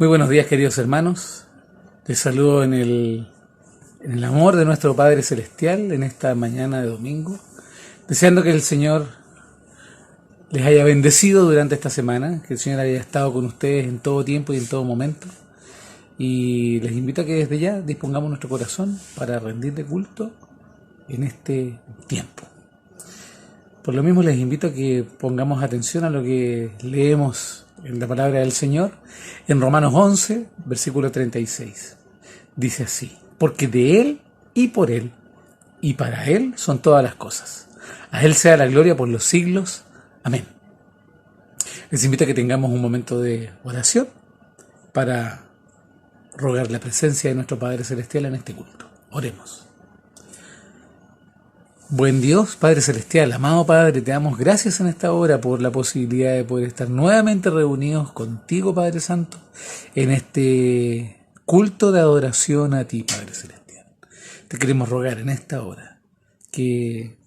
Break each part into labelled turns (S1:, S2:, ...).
S1: Muy buenos días, queridos hermanos. Les saludo en el amor de nuestro Padre Celestial en esta mañana de domingo, deseando que el Señor les haya bendecido durante esta semana, que el Señor haya estado con ustedes en todo tiempo y en todo momento. Y les invito a que desde ya dispongamos nuestro corazón para rendirle culto en este tiempo. Por lo mismo les invito a que pongamos atención a lo que leemos en la palabra del Señor en Romanos 11, versículo 36. Dice así: porque de Él y por Él y para Él son todas las cosas. A Él sea la gloria por los siglos. Amén. Les invito a que tengamos un momento de oración para rogar la presencia de nuestro Padre Celestial en este culto. Oremos. Buen Dios, Padre Celestial, amado Padre, te damos gracias en esta hora por la posibilidad de poder estar nuevamente reunidos contigo, Padre Santo, en este culto de adoración a ti, Padre Celestial. Te queremos rogar en esta hora que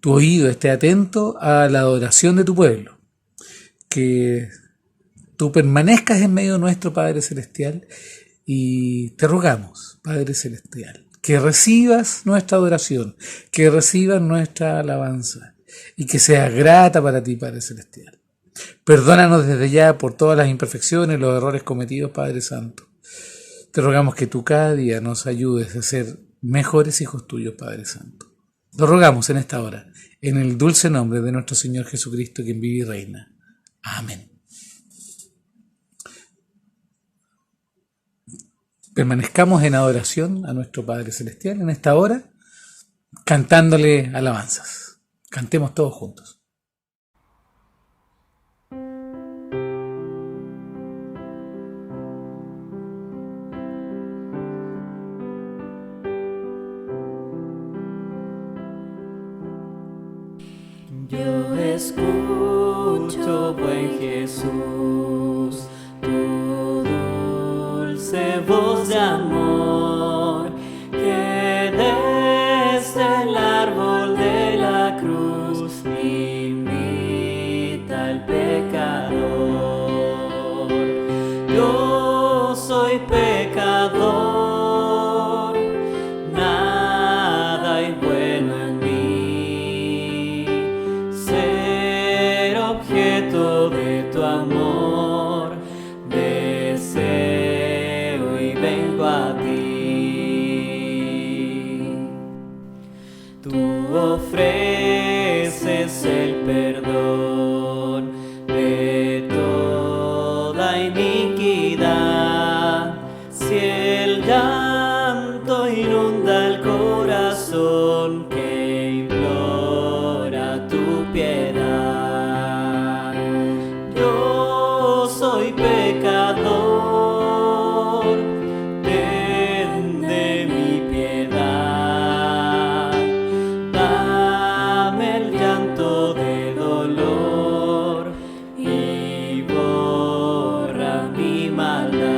S1: tu oído esté atento a la adoración de tu pueblo, que tú permanezcas en medio nuestro, Padre Celestial, y te rogamos, Padre Celestial, que recibas nuestra adoración, que recibas nuestra alabanza y que sea grata para ti, Padre Celestial. Perdónanos desde ya por todas las imperfecciones, los errores cometidos, Padre Santo. Te rogamos que tú cada día nos ayudes a ser mejores hijos tuyos, Padre Santo. Lo rogamos en esta hora, en el dulce nombre de nuestro Señor Jesucristo, quien vive y reina. Amén. Permanezcamos en adoración a nuestro Padre Celestial en esta hora, cantándole alabanzas. Cantemos todos juntos.
S2: Yo escucho, buen Jesús, tu dulce voz de amor, que desde el árbol de la cruz invita al pecador. Yo soy pecador, nada hay bueno en mí, ser objeto de tu amor, deseo y vengo a ti. Tú ofreces el perdón de toda iniquidad. Si el llanto inunda el corazón que implora tu piedad, yo soy pecador, ten de mi piedad, dame el llanto de dolor y borra mi maldad.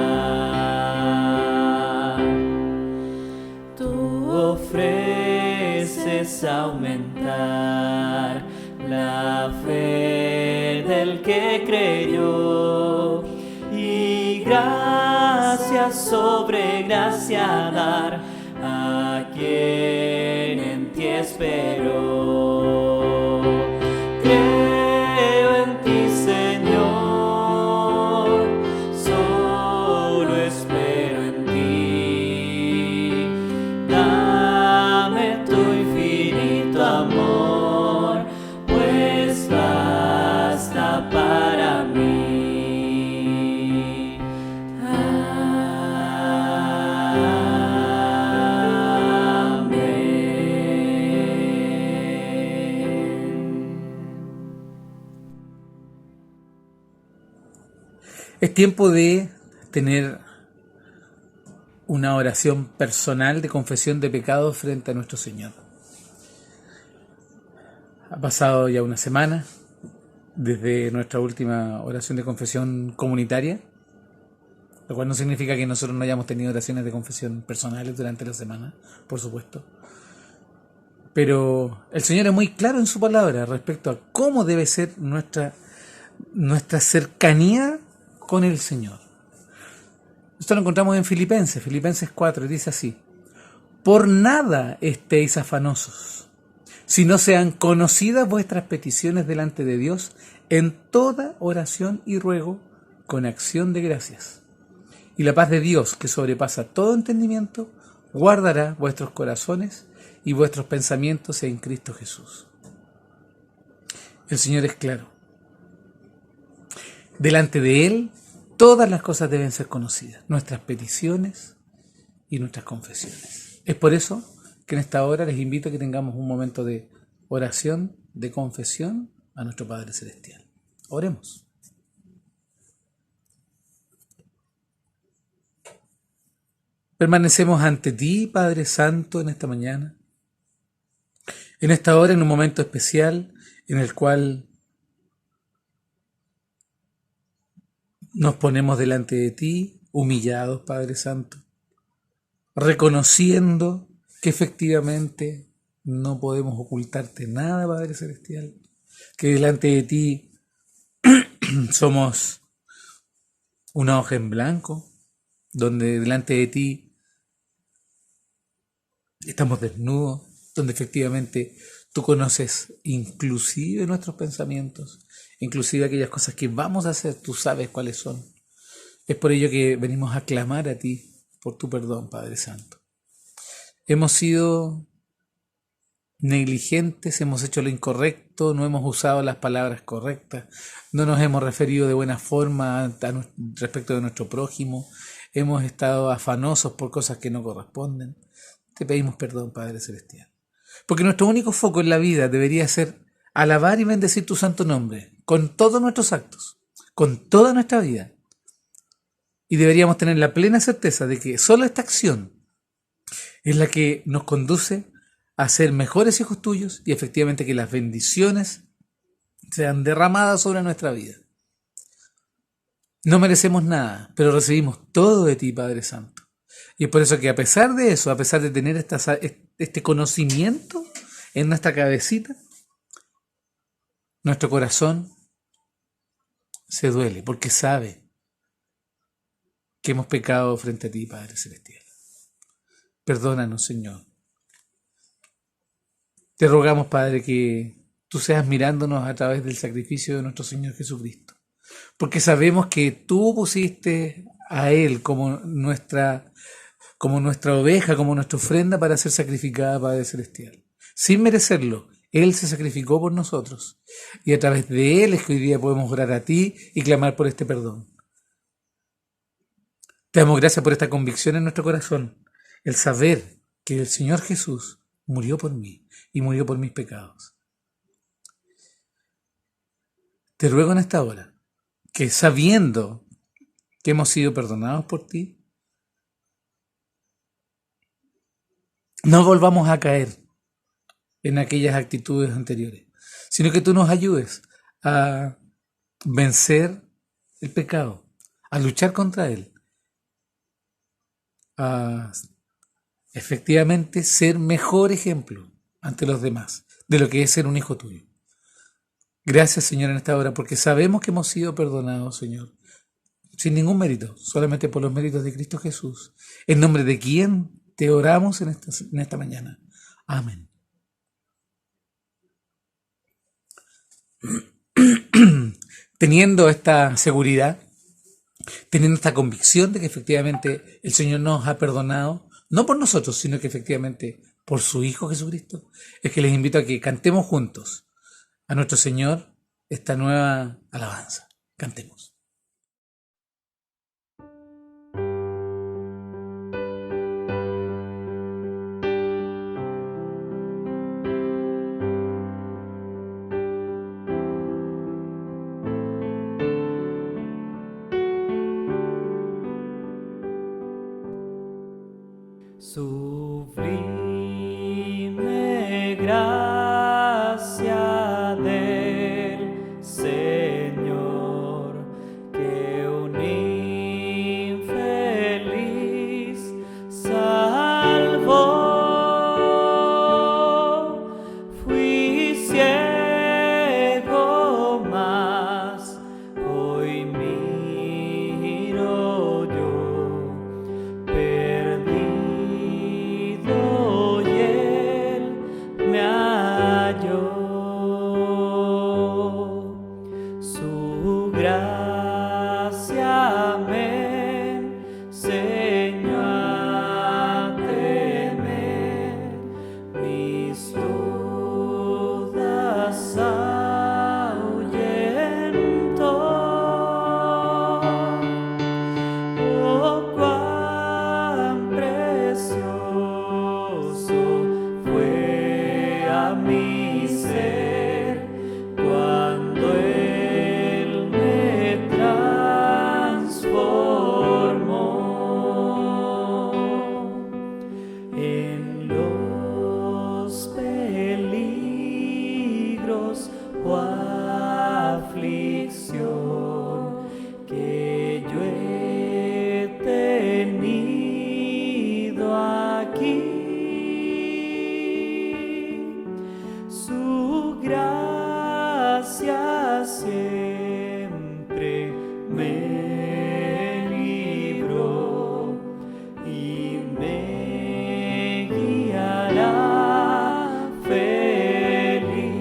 S2: Tú ofreces aumentar la fe del que creyó y gracia sobre gracia dar a quien en ti esperó. Creo en ti, Señor, solo espero en ti. Dame tu infinito amor, pues basta para mí.
S1: Es tiempo de tener una oración personal de confesión de pecados frente a nuestro Señor. Ha pasado ya una semana desde nuestra última oración de confesión comunitaria, lo cual no significa que nosotros no hayamos tenido oraciones de confesión personales durante la semana, por supuesto. Pero el Señor es muy claro en su palabra respecto a cómo debe ser nuestra cercanía con el Señor. Esto lo encontramos en Filipenses 4, y dice así: por nada estéis afanosos, sino sean conocidas vuestras peticiones delante de Dios en toda oración y ruego con acción de gracias. Y la paz de Dios, que sobrepasa todo entendimiento, guardará vuestros corazones y vuestros pensamientos en Cristo Jesús. El Señor es claro. Delante de Él, todas las cosas deben ser conocidas, nuestras peticiones y nuestras confesiones. Es por eso que en esta hora les invito a que tengamos un momento de oración, de confesión a nuestro Padre Celestial. Oremos. Permanecemos ante ti, Padre Santo, en esta mañana, en esta hora, en un momento especial en el cual nos ponemos delante de ti, humillados, Padre Santo, reconociendo que efectivamente no podemos ocultarte nada, Padre Celestial, que delante de ti somos una hoja en blanco, donde delante de ti estamos desnudos, donde efectivamente tú conoces inclusive nuestros pensamientos, inclusive aquellas cosas que vamos a hacer, tú sabes cuáles son. Es por ello que venimos a clamar a ti por tu perdón, Padre Santo. Hemos sido negligentes, hemos hecho lo incorrecto, no hemos usado las palabras correctas, no nos hemos referido de buena forma respecto de nuestro prójimo, hemos estado afanosos por cosas que no corresponden. Te pedimos perdón, Padre Celestial. Porque nuestro único foco en la vida debería ser alabar y bendecir tu santo nombre con todos nuestros actos, con toda nuestra vida. Y deberíamos tener la plena certeza de que solo esta acción es la que nos conduce a ser mejores hijos tuyos y efectivamente que las bendiciones sean derramadas sobre nuestra vida. No merecemos nada, pero recibimos todo de ti, Padre Santo. Y es por eso que a pesar de eso, a pesar de tener este conocimiento en nuestra cabecita, nuestro corazón se duele porque sabe que hemos pecado frente a ti, Padre Celestial. Perdónanos, Señor. Te rogamos, Padre, que tú seas mirándonos a través del sacrificio de nuestro Señor Jesucristo, porque sabemos que tú pusiste a Él como nuestra oveja, como nuestra ofrenda para ser sacrificada, Padre Celestial. Sin merecerlo, Él se sacrificó por nosotros. Y a través de Él es que hoy día podemos orar a ti y clamar por este perdón. Te damos gracias por esta convicción en nuestro corazón, el saber que el Señor Jesús murió por mí y murió por mis pecados. Te ruego en esta hora que, sabiendo que hemos sido perdonados por ti, no volvamos a caer en aquellas actitudes anteriores, sino que tú nos ayudes a vencer el pecado, a luchar contra él, a efectivamente ser mejor ejemplo ante los demás de lo que es ser un hijo tuyo. Gracias, Señor, en esta hora, porque sabemos que hemos sido perdonados, Señor, sin ningún mérito, solamente por los méritos de Cristo Jesús, en nombre de quien te oramos en esta mañana. Amén. Teniendo esta seguridad, teniendo esta convicción de que efectivamente el Señor nos ha perdonado, no por nosotros, sino que efectivamente por su Hijo Jesucristo, es que les invito a que cantemos juntos a nuestro Señor esta nueva alabanza. Cantemos.
S2: Sublime gracia del Señor, que un infeliz salvó. Fui ciego, mas hoy miro yo. aflicción que yo he tenido aquí. Su gracia siempre me libró y me guiará feliz.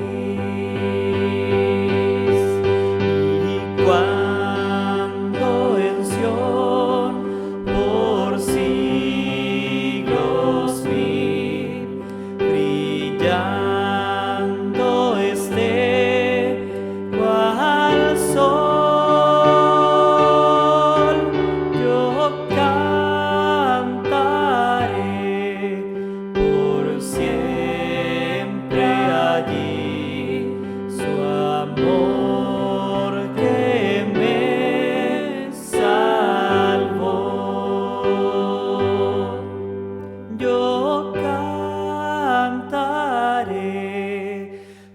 S2: Y cuando en Sión por siglos vi brillando esté cual sol, yo cantaré por siempre allí su amor que me salvó. Yo cantaré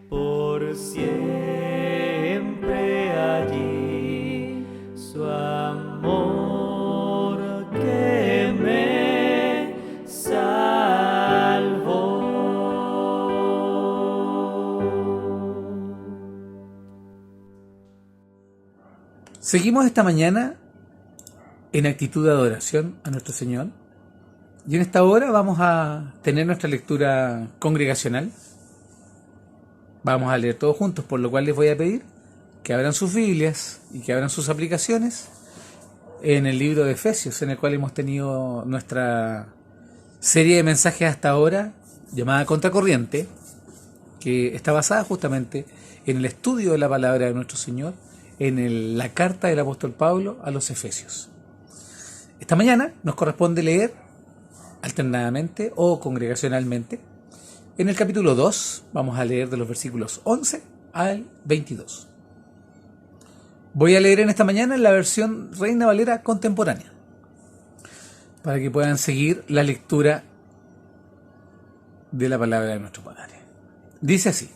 S2: por siempre allí su amor que me salvó.
S1: Seguimos esta mañana en actitud de adoración a nuestro Señor. Y en esta hora vamos a tener nuestra lectura congregacional. Vamos a leer todos juntos, por lo cual les voy a pedir que abran sus Biblias y que abran sus aplicaciones en el libro de Efesios, en el cual hemos tenido nuestra serie de mensajes hasta ahora, llamada Contracorriente, que está basada justamente en el estudio de la palabra de nuestro Señor, en la carta del apóstol Pablo a los Efesios. Esta mañana nos corresponde leer alternadamente o congregacionalmente. En el capítulo 2 vamos a leer de los versículos 11 al 22. Voy a leer en esta mañana en la versión Reina Valera contemporánea, para que puedan seguir la lectura de la palabra de nuestro Padre. Dice así: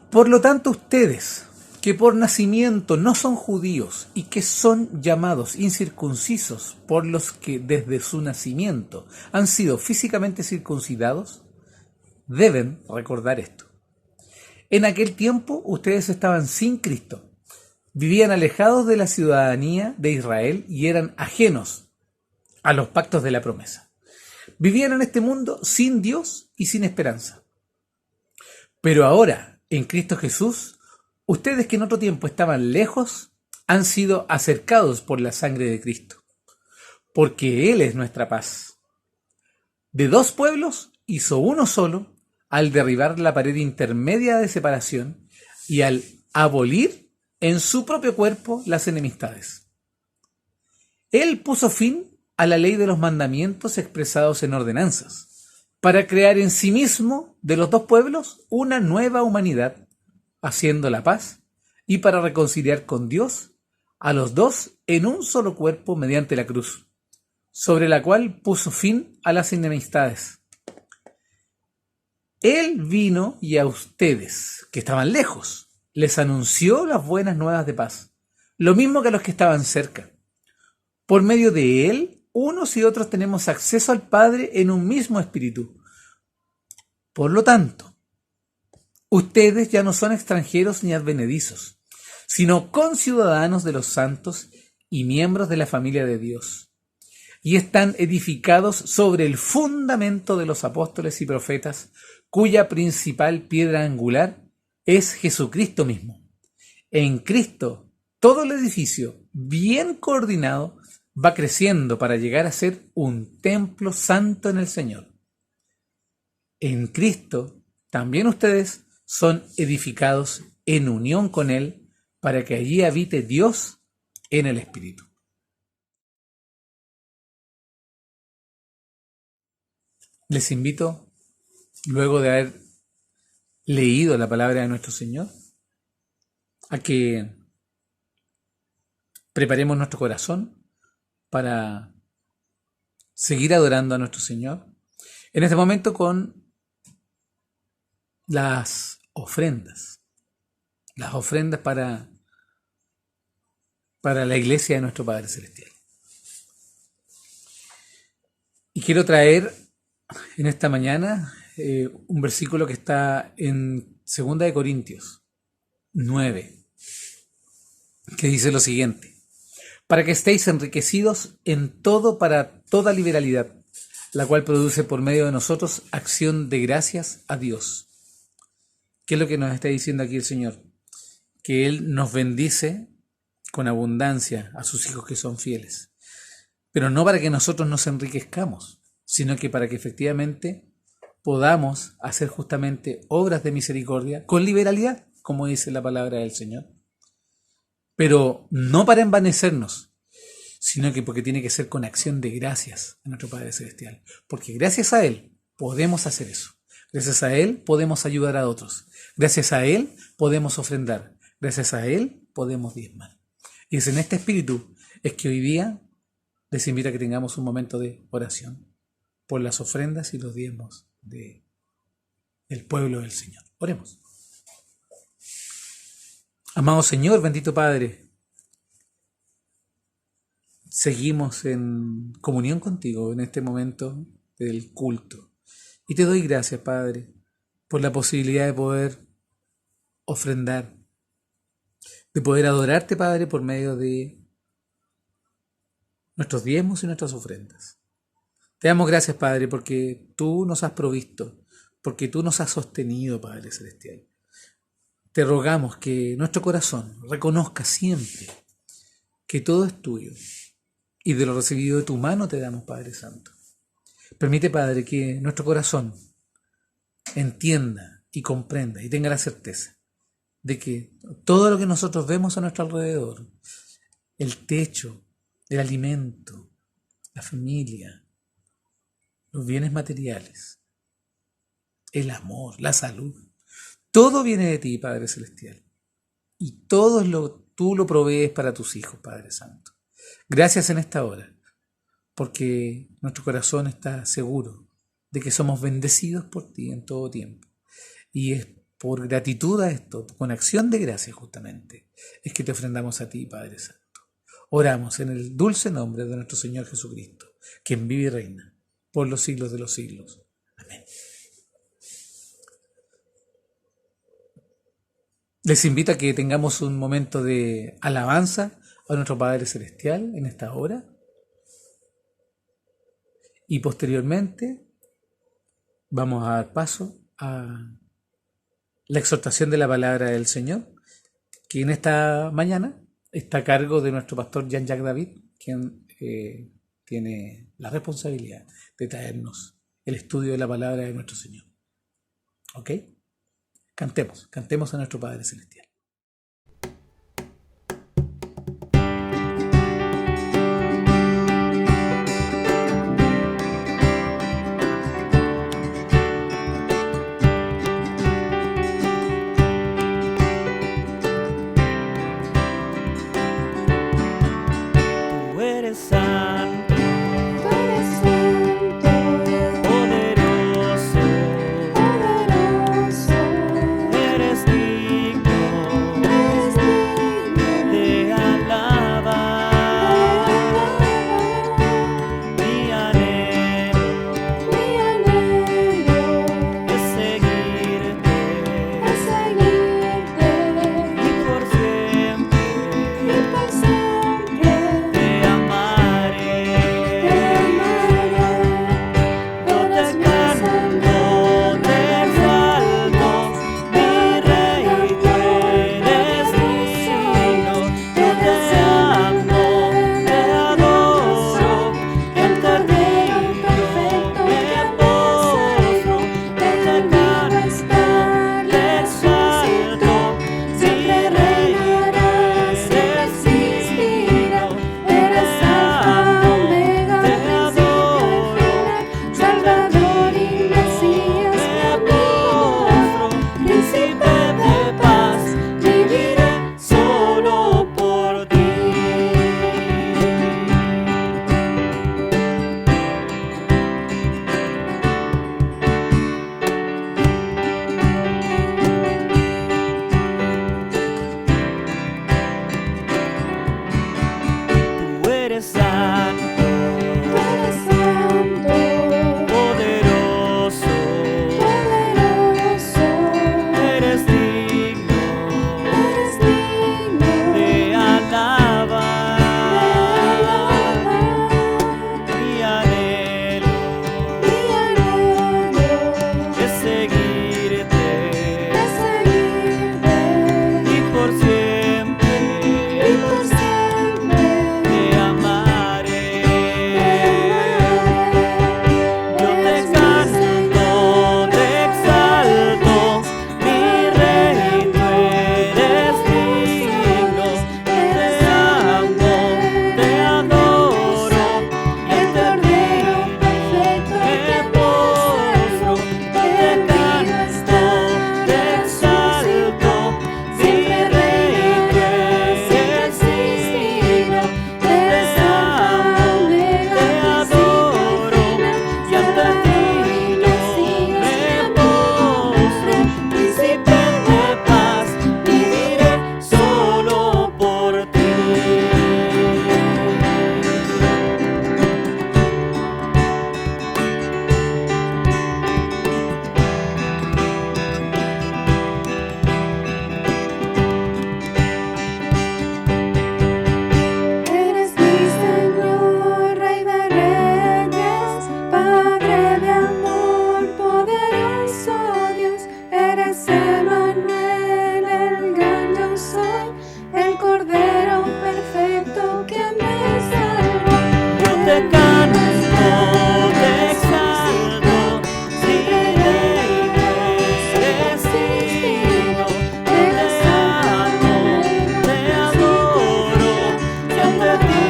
S1: por lo tanto, ustedes, que por nacimiento no son judíos y que son llamados incircuncisos por los que desde su nacimiento han sido físicamente circuncidados, deben recordar esto. En aquel tiempo ustedes estaban sin Cristo, vivían alejados de la ciudadanía de Israel y eran ajenos a los pactos de la promesa. Vivían en este mundo sin Dios y sin esperanza. Pero ahora, en Cristo Jesús, ustedes que en otro tiempo estaban lejos, han sido acercados por la sangre de Cristo, porque Él es nuestra paz. De dos pueblos hizo uno solo al derribar la pared intermedia de separación y al abolir en su propio cuerpo las enemistades. Él puso fin a la ley de los mandamientos expresados en ordenanzas, para crear en sí mismo de los dos pueblos una nueva humanidad, haciendo la paz, y para reconciliar con Dios a los dos en un solo cuerpo mediante la cruz, sobre la cual puso fin a las enemistades. Él vino y a ustedes, que estaban lejos, les anunció las buenas nuevas de paz, lo mismo que a los que estaban cerca. Por medio de Él, unos y otros tenemos acceso al Padre en un mismo espíritu. Por lo tanto, ustedes ya no son extranjeros ni advenedizos, sino conciudadanos de los santos y miembros de la familia de Dios, y están edificados sobre el fundamento de los apóstoles y profetas, cuya principal piedra angular es Jesucristo mismo. En Cristo, todo el edificio, bien coordinado, va creciendo para llegar a ser un templo santo en el Señor. En Cristo, también ustedes son edificados en unión con Él, para que allí habite Dios en el Espíritu. Les invito, luego de haber leído la palabra de nuestro Señor, a que preparemos nuestro corazón para seguir adorando a nuestro Señor, en este momento con las ofrendas para para la iglesia de nuestro Padre Celestial. Y quiero traer en esta mañana un versículo que está en 2 de Corintios 9, que dice lo siguiente: para que estéis enriquecidos en todo para toda liberalidad, la cual produce por medio de nosotros acción de gracias a Dios. ¿Qué es lo que nos está diciendo aquí el Señor? Que Él nos bendice con abundancia a sus hijos que son fieles, pero no para que nosotros nos enriquezcamos, sino que para que efectivamente podamos hacer justamente obras de misericordia con liberalidad, como dice la palabra del Señor. Pero no para envanecernos, sino que porque tiene que ser con acción de gracias a nuestro Padre Celestial. Porque gracias a Él podemos hacer eso. Gracias a Él podemos ayudar a otros. Gracias a Él podemos ofrendar. Gracias a Él podemos diezmar. Y es en este espíritu es que hoy día les invito a que tengamos un momento de oración por las ofrendas y los diezmos del pueblo del Señor. Oremos. Amado Señor, bendito Padre, seguimos en comunión contigo en este momento del culto. Y te doy gracias, Padre, por la posibilidad de poder ofrendar, de poder adorarte, Padre, por medio de nuestros diezmos y nuestras ofrendas. Te damos gracias, Padre, porque tú nos has provisto, porque tú nos has sostenido, Padre Celestial. Te rogamos que nuestro corazón reconozca siempre que todo es tuyo y de lo recibido de tu mano te damos, Padre Santo. Permite, Padre, que nuestro corazón entienda y comprenda y tenga la certeza de que todo lo que nosotros vemos a nuestro alrededor, el techo, el alimento, la familia, los bienes materiales, el amor, la salud, todo viene de ti, Padre Celestial. Y tú lo provees para tus hijos, Padre Santo. Gracias en esta hora, porque nuestro corazón está seguro de que somos bendecidos por ti en todo tiempo. Y es por gratitud a esto, con acción de gracias justamente, es que te ofrendamos a ti, Padre Santo. Oramos en el dulce nombre de nuestro Señor Jesucristo, quien vive y reina por los siglos de los siglos. Amén. Les invito a que tengamos un momento de alabanza a nuestro Padre Celestial en esta hora. Y posteriormente vamos a dar paso a la exhortación de la palabra del Señor, que en esta mañana está a cargo de nuestro pastor Jean-Jacques David, quien tiene la responsabilidad de traernos el estudio de la palabra de nuestro Señor. ¿Ok? Cantemos a nuestro Padre Celestial.
S2: Tú eres santo, poderoso, eres digno
S3: Cordero perfecto que me salvó.
S2: Yo te canto, te exalto, siempre eres digno. Yo te amo, te adoro, yo ante ti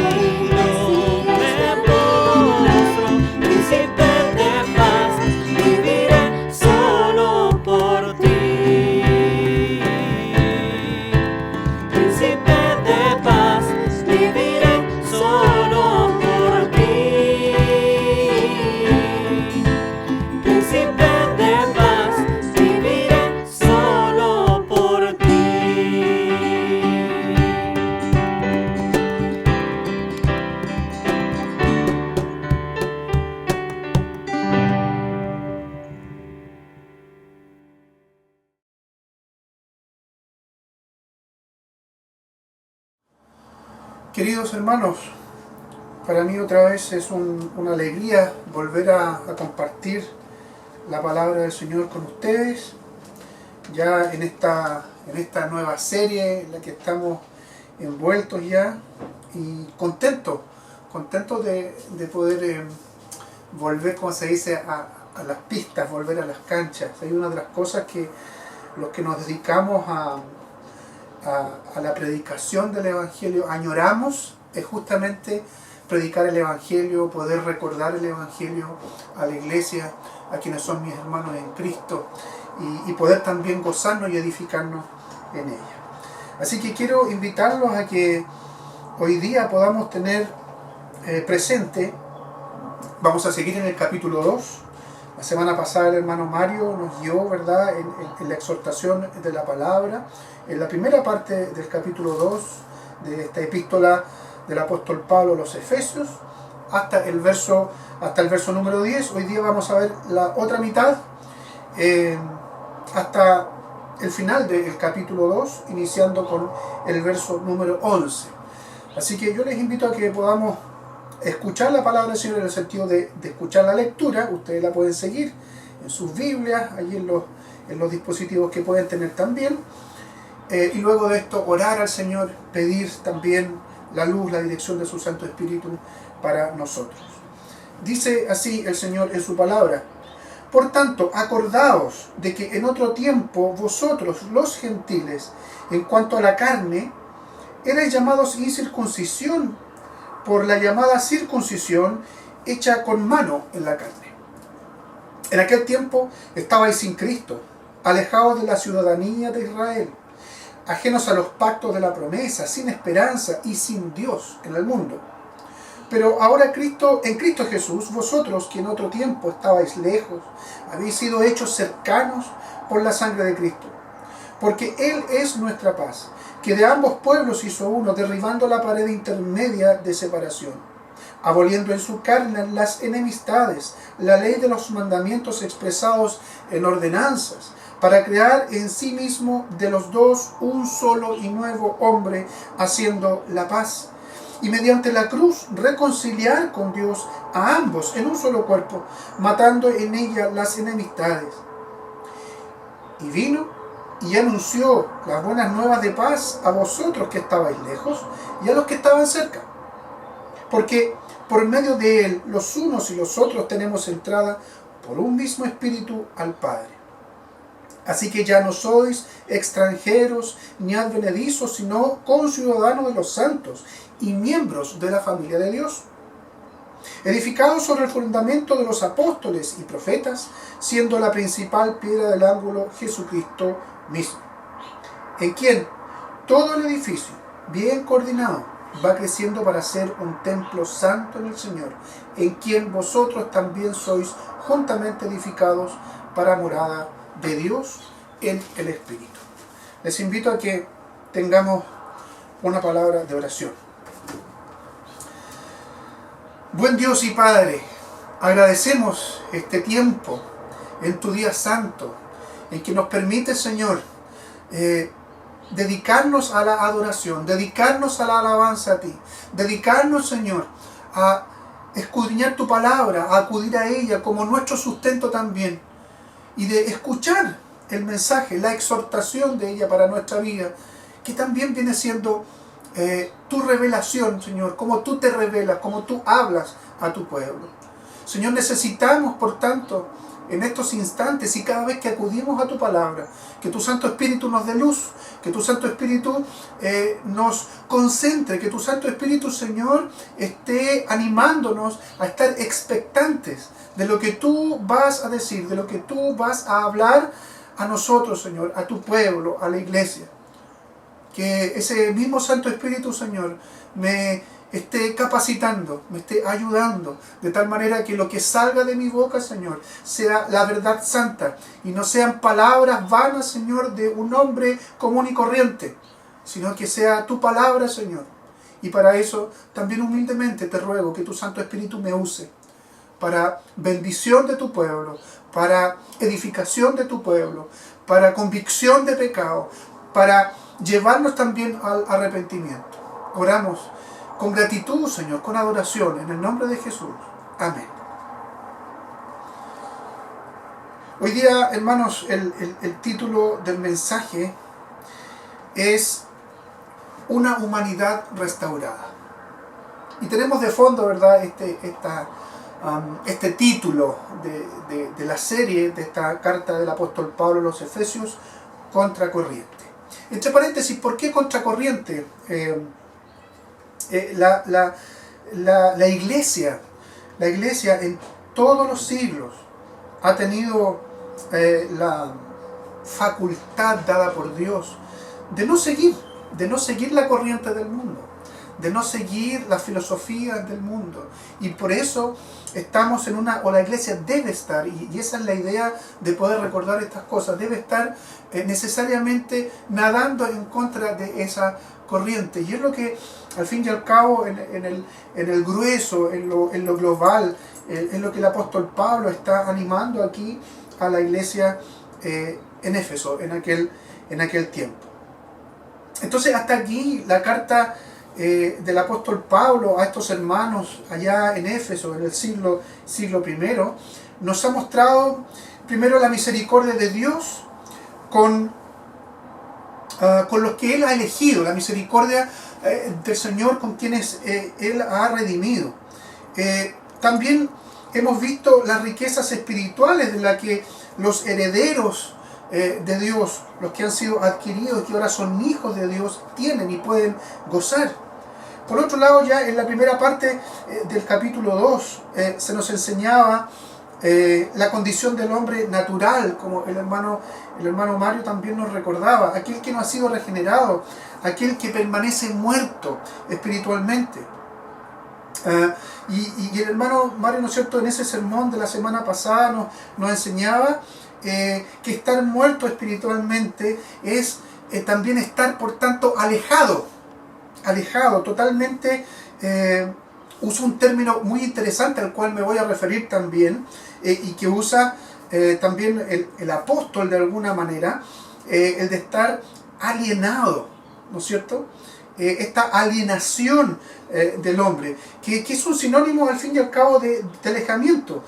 S2: me postro. Príncipe de paz, viviré solo por ti. Príncipe de paz, viviré solo por ti. Príncipe de paz, viviré solo por ti.
S4: Queridos hermanos, para mí otra vez es una alegría volver a compartir la palabra del Señor con ustedes, ya en esta nueva serie en la que estamos envueltos ya, y contento de poder volver, como se dice, a las pistas, volver a las canchas. Hay una de las cosas que los que nos dedicamos a la predicación del Evangelio añoramos, es justamente predicar el Evangelio, poder recordar el Evangelio a la iglesia, a quienes son mis hermanos en Cristo, y poder también gozarnos y edificarnos en ella. Así que quiero invitarlos a que hoy día podamos tener presente, vamos a seguir en el capítulo 2. La semana pasada el hermano Mario nos guió, ¿verdad?, en la exhortación de la palabra, en la primera parte del capítulo 2 de esta epístola del apóstol Pablo a los Efesios, hasta el verso número 10. Hoy día vamos a ver la otra mitad, hasta el final del capítulo 2, iniciando con el verso número 11. Así que yo les invito a que podamos escuchar la palabra del Señor en el sentido de escuchar la lectura. Ustedes la pueden seguir en sus Biblias, allí en los dispositivos que pueden tener también. Y luego de esto orar al Señor, pedir también la luz, la dirección de su Santo Espíritu para nosotros. Dice así el Señor en su palabra: por tanto, acordaos de que en otro tiempo vosotros, los gentiles, en cuanto a la carne, erais llamados incircuncisión por la llamada circuncisión hecha con mano en la carne. En aquel tiempo estabais sin Cristo, alejados de la ciudadanía de Israel, ajenos a los pactos de la promesa, sin esperanza y sin Dios en el mundo. Pero ahora en Cristo Jesús, vosotros que en otro tiempo estabais lejos, habéis sido hechos cercanos por la sangre de Cristo. Porque Él es nuestra paz, que de ambos pueblos hizo uno, derribando la pared intermedia de separación, aboliendo en su carne las enemistades, la ley de los mandamientos expresados en ordenanzas, para crear en sí mismo de los dos un solo y nuevo hombre, haciendo la paz, y mediante la cruz reconciliar con Dios a ambos en un solo cuerpo, matando en ella las enemistades. Y vino y anunció las buenas nuevas de paz a vosotros que estabais lejos y a los que estaban cerca, porque por medio de él los unos y los otros tenemos entrada por un mismo espíritu al Padre. Así que ya no sois extranjeros ni advenedizos, sino conciudadanos de los santos y miembros de la familia de Dios, edificados sobre el fundamento de los apóstoles y profetas, siendo la principal piedra del ángulo Jesucristo mismo, en quien todo el edificio, bien coordinado, va creciendo para ser un templo santo en el Señor, en quien vosotros también sois juntamente edificados para morada de Dios en el Espíritu. Les invito a que tengamos una palabra de oración. Buen Dios y Padre, agradecemos este tiempo en tu día santo, en que nos permite, Señor, dedicarnos a la adoración, dedicarnos a la alabanza a ti, dedicarnos, Señor, a escudriñar tu palabra, a acudir a ella como nuestro sustento también, y de escuchar el mensaje, la exhortación de ella para nuestra vida, que también viene siendo tu revelación, Señor, cómo tú te revelas, cómo tú hablas a tu pueblo. Señor, necesitamos, por tanto, en estos instantes y cada vez que acudimos a tu palabra, que tu Santo Espíritu nos dé luz, que tu Santo Espíritu nos concentre, que tu Santo Espíritu, Señor, esté animándonos a estar expectantes de lo que tú vas a decir, de lo que tú vas a hablar a nosotros, Señor, a tu pueblo, a la iglesia. Que ese mismo Santo Espíritu, Señor, me esté capacitando, me esté ayudando, de tal manera que lo que salga de mi boca, Señor, sea la verdad santa y no sean palabras vanas, Señor, de un hombre común y corriente, sino que sea tu palabra, Señor. Y para eso también humildemente te ruego que tu Santo Espíritu me use para bendición de tu pueblo, para edificación de tu pueblo, para convicción de pecado, para llevarnos también al arrepentimiento. Oramos con gratitud, Señor, con adoración, en el nombre de Jesús. Amén. Hoy día, hermanos, el título del mensaje es Una humanidad restaurada. Y tenemos de fondo, ¿verdad?, este título de la serie, de esta carta del apóstol Pablo a los Efesios, Contracorriente. Entre paréntesis, ¿por qué contracorriente? La iglesia en todos los siglos ha tenido la facultad dada por Dios de no seguir la corriente del mundo, de no seguir las filosofías del mundo. Y por eso estamos o la iglesia debe estar, y esa es la idea de poder recordar estas cosas, debe estar necesariamente nadando en contra de esa corriente. Y es lo que, al fin y al cabo, en el grueso, en lo global, en lo que el apóstol Pablo está animando aquí a la iglesia en Éfeso, en aquel tiempo. Entonces, hasta aquí la carta del apóstol Pablo a estos hermanos allá en Éfeso, en el siglo I, nos ha mostrado primero la misericordia de Dios con los que Él ha elegido, la misericordia del Señor con quienes Él ha redimido. También hemos visto las riquezas espirituales de las que los herederos de Dios, los que han sido adquiridos, que ahora son hijos de Dios, tienen y pueden gozar. Por otro lado, ya en la primera parte del capítulo 2 se nos enseñaba la condición del hombre natural, como el hermano Mario también nos recordaba, aquel que no ha sido regenerado, aquel que permanece muerto espiritualmente. Y el hermano Mario, ¿no es cierto?, en ese sermón de la semana pasada nos enseñaba que estar muerto espiritualmente es también estar, por tanto, alejado, totalmente. Usa un término muy interesante al cual me voy a referir también, y que usa también el apóstol de alguna manera, el de estar alienado, ¿no es cierto? Esta alienación del hombre, que es un sinónimo al fin y al cabo de alejamiento,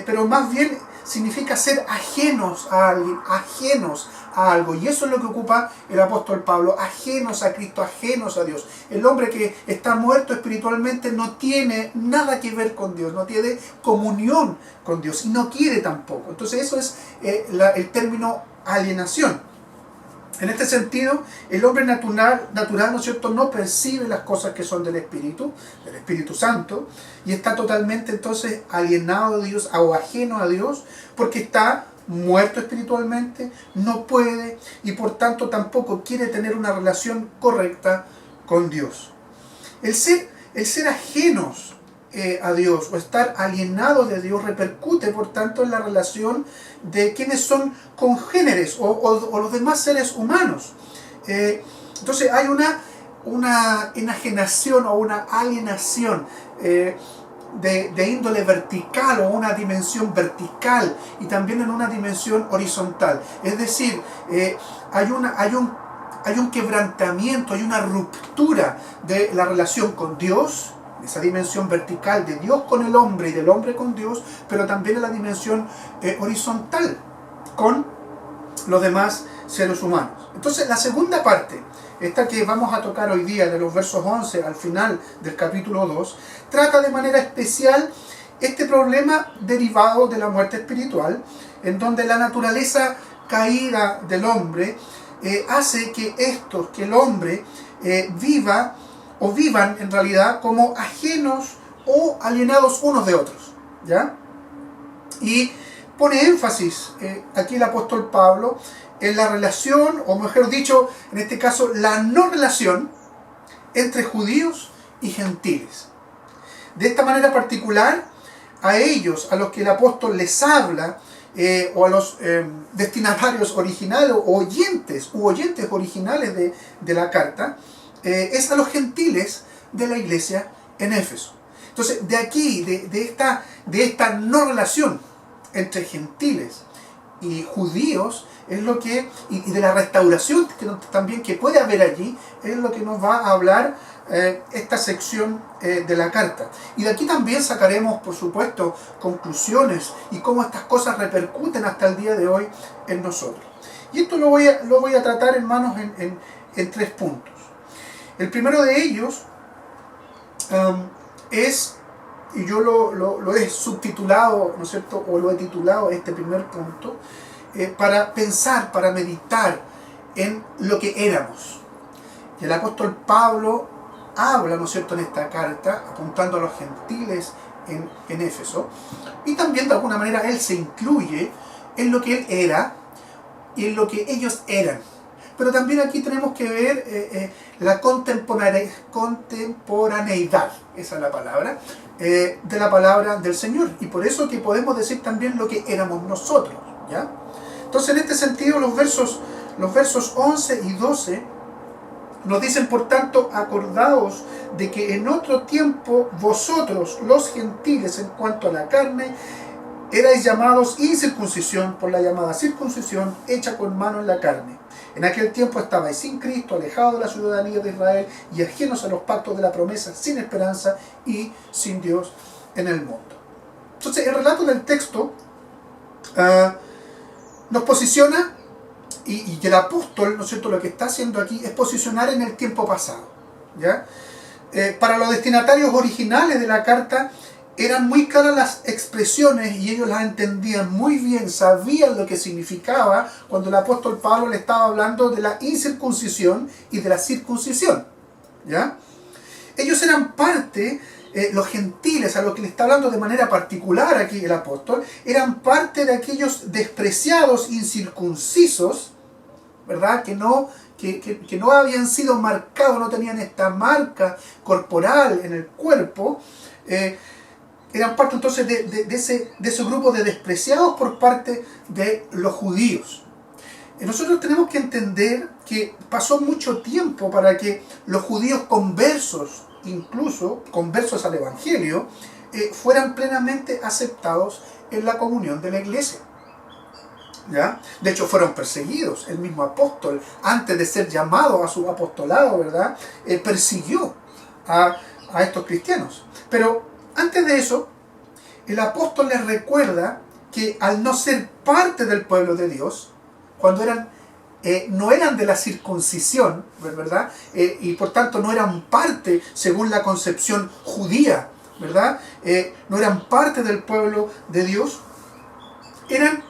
S4: pero más bien significa ser ajenos a alguien, ajenos a algo. Y eso es lo que ocupa el apóstol Pablo, ajenos a Cristo, ajenos a Dios. El hombre que está muerto espiritualmente no tiene nada que ver con Dios, no tiene comunión con Dios y no quiere tampoco. Entonces eso es el término alienación. En este sentido, el hombre natural, ¿no es cierto?, no percibe las cosas que son del Espíritu Santo, y está totalmente entonces alienado de Dios o ajeno a Dios, porque está muerto espiritualmente, no puede y por tanto tampoco quiere tener una relación correcta con Dios. El ser ajenos a Dios o estar alienados de Dios repercute por tanto en la relación de quienes son congéneres o los demás seres humanos. Entonces hay una enajenación o una alienación de índole vertical o una dimensión vertical y también en una dimensión horizontal. Es decir, hay un quebrantamiento, hay una ruptura de la relación con Dios, esa dimensión vertical de Dios con el hombre y del hombre con Dios, pero también en la dimensión horizontal con los demás seres humanos. Entonces la segunda parte esta que vamos a tocar hoy día, de los versos 11 al final del capítulo 2, trata de manera especial este problema derivado de la muerte espiritual, en donde la naturaleza caída del hombre hace que el hombre viva o vivan en realidad como ajenos o alienados unos de otros, ¿ya? Y pone énfasis aquí el apóstol Pablo en la relación, o mejor dicho, en este caso, la no relación entre judíos y gentiles. De esta manera particular, a ellos, a los que el apóstol les habla, o a los destinatarios originales, o oyentes originales de la carta, es a los gentiles de la iglesia en Éfeso. Entonces, de aquí, de esta no relación entre gentiles y judíos, es lo que, y de la restauración también que puede haber allí, es lo que nos va a hablar esta sección de la carta. Y de aquí también sacaremos, por supuesto, conclusiones y cómo estas cosas repercuten hasta el día de hoy en nosotros. Y esto lo voy a tratar, hermanos, en 3 puntos. El primero de ellos es, y yo lo he subtitulado, ¿no es cierto?, o lo he titulado este primer punto, para pensar, para meditar en lo que éramos. Y el apóstol Pablo habla, ¿no es cierto?, en esta carta, apuntando a los gentiles en Éfeso, y también de alguna manera él se incluye en lo que él era y en lo que ellos eran. Pero también aquí tenemos que ver la contemporaneidad, esa es la palabra, de la palabra del Señor. Y por eso que podemos decir también lo que éramos nosotros, ¿ya? Entonces, en este sentido, los versos 11 y 12 nos dicen, por tanto, acordaos de que en otro tiempo vosotros, los gentiles, en cuanto a la carne, erais llamados incircuncisión por la llamada circuncisión hecha con mano en la carne. En aquel tiempo estabais sin Cristo, alejados de la ciudadanía de Israel y ajenos a los pactos de la promesa, sin esperanza y sin Dios en el mundo. Entonces, el relato del texto nos posiciona, y el apóstol, ¿no es cierto?, lo que está haciendo aquí es posicionar en el tiempo pasado, ¿ya? Para los destinatarios originales de la carta eran muy claras las expresiones y ellos las entendían muy bien, sabían lo que significaba cuando el apóstol Pablo le estaba hablando de la incircuncisión y de la circuncisión, ¿ya? Ellos eran parte, los gentiles, a los que le está hablando de manera particular aquí el apóstol, eran parte de aquellos despreciados incircuncisos, ¿verdad?, que no habían sido marcados, no tenían esta marca corporal en el cuerpo. Eran parte entonces de ese grupo de despreciados por parte de los judíos. Nosotros tenemos que entender que pasó mucho tiempo para que los judíos conversos, incluso conversos al Evangelio, fueran plenamente aceptados en la comunión de la iglesia, ¿ya? De hecho, fueron perseguidos. El mismo apóstol, antes de ser llamado a su apostolado, ¿verdad?, persiguió a estos cristianos. Pero antes de eso, el apóstol les recuerda que al no ser parte del pueblo de Dios, cuando no eran de la circuncisión, ¿verdad?, y por tanto no eran parte según la concepción judía, ¿verdad?, no eran parte del pueblo de Dios, eran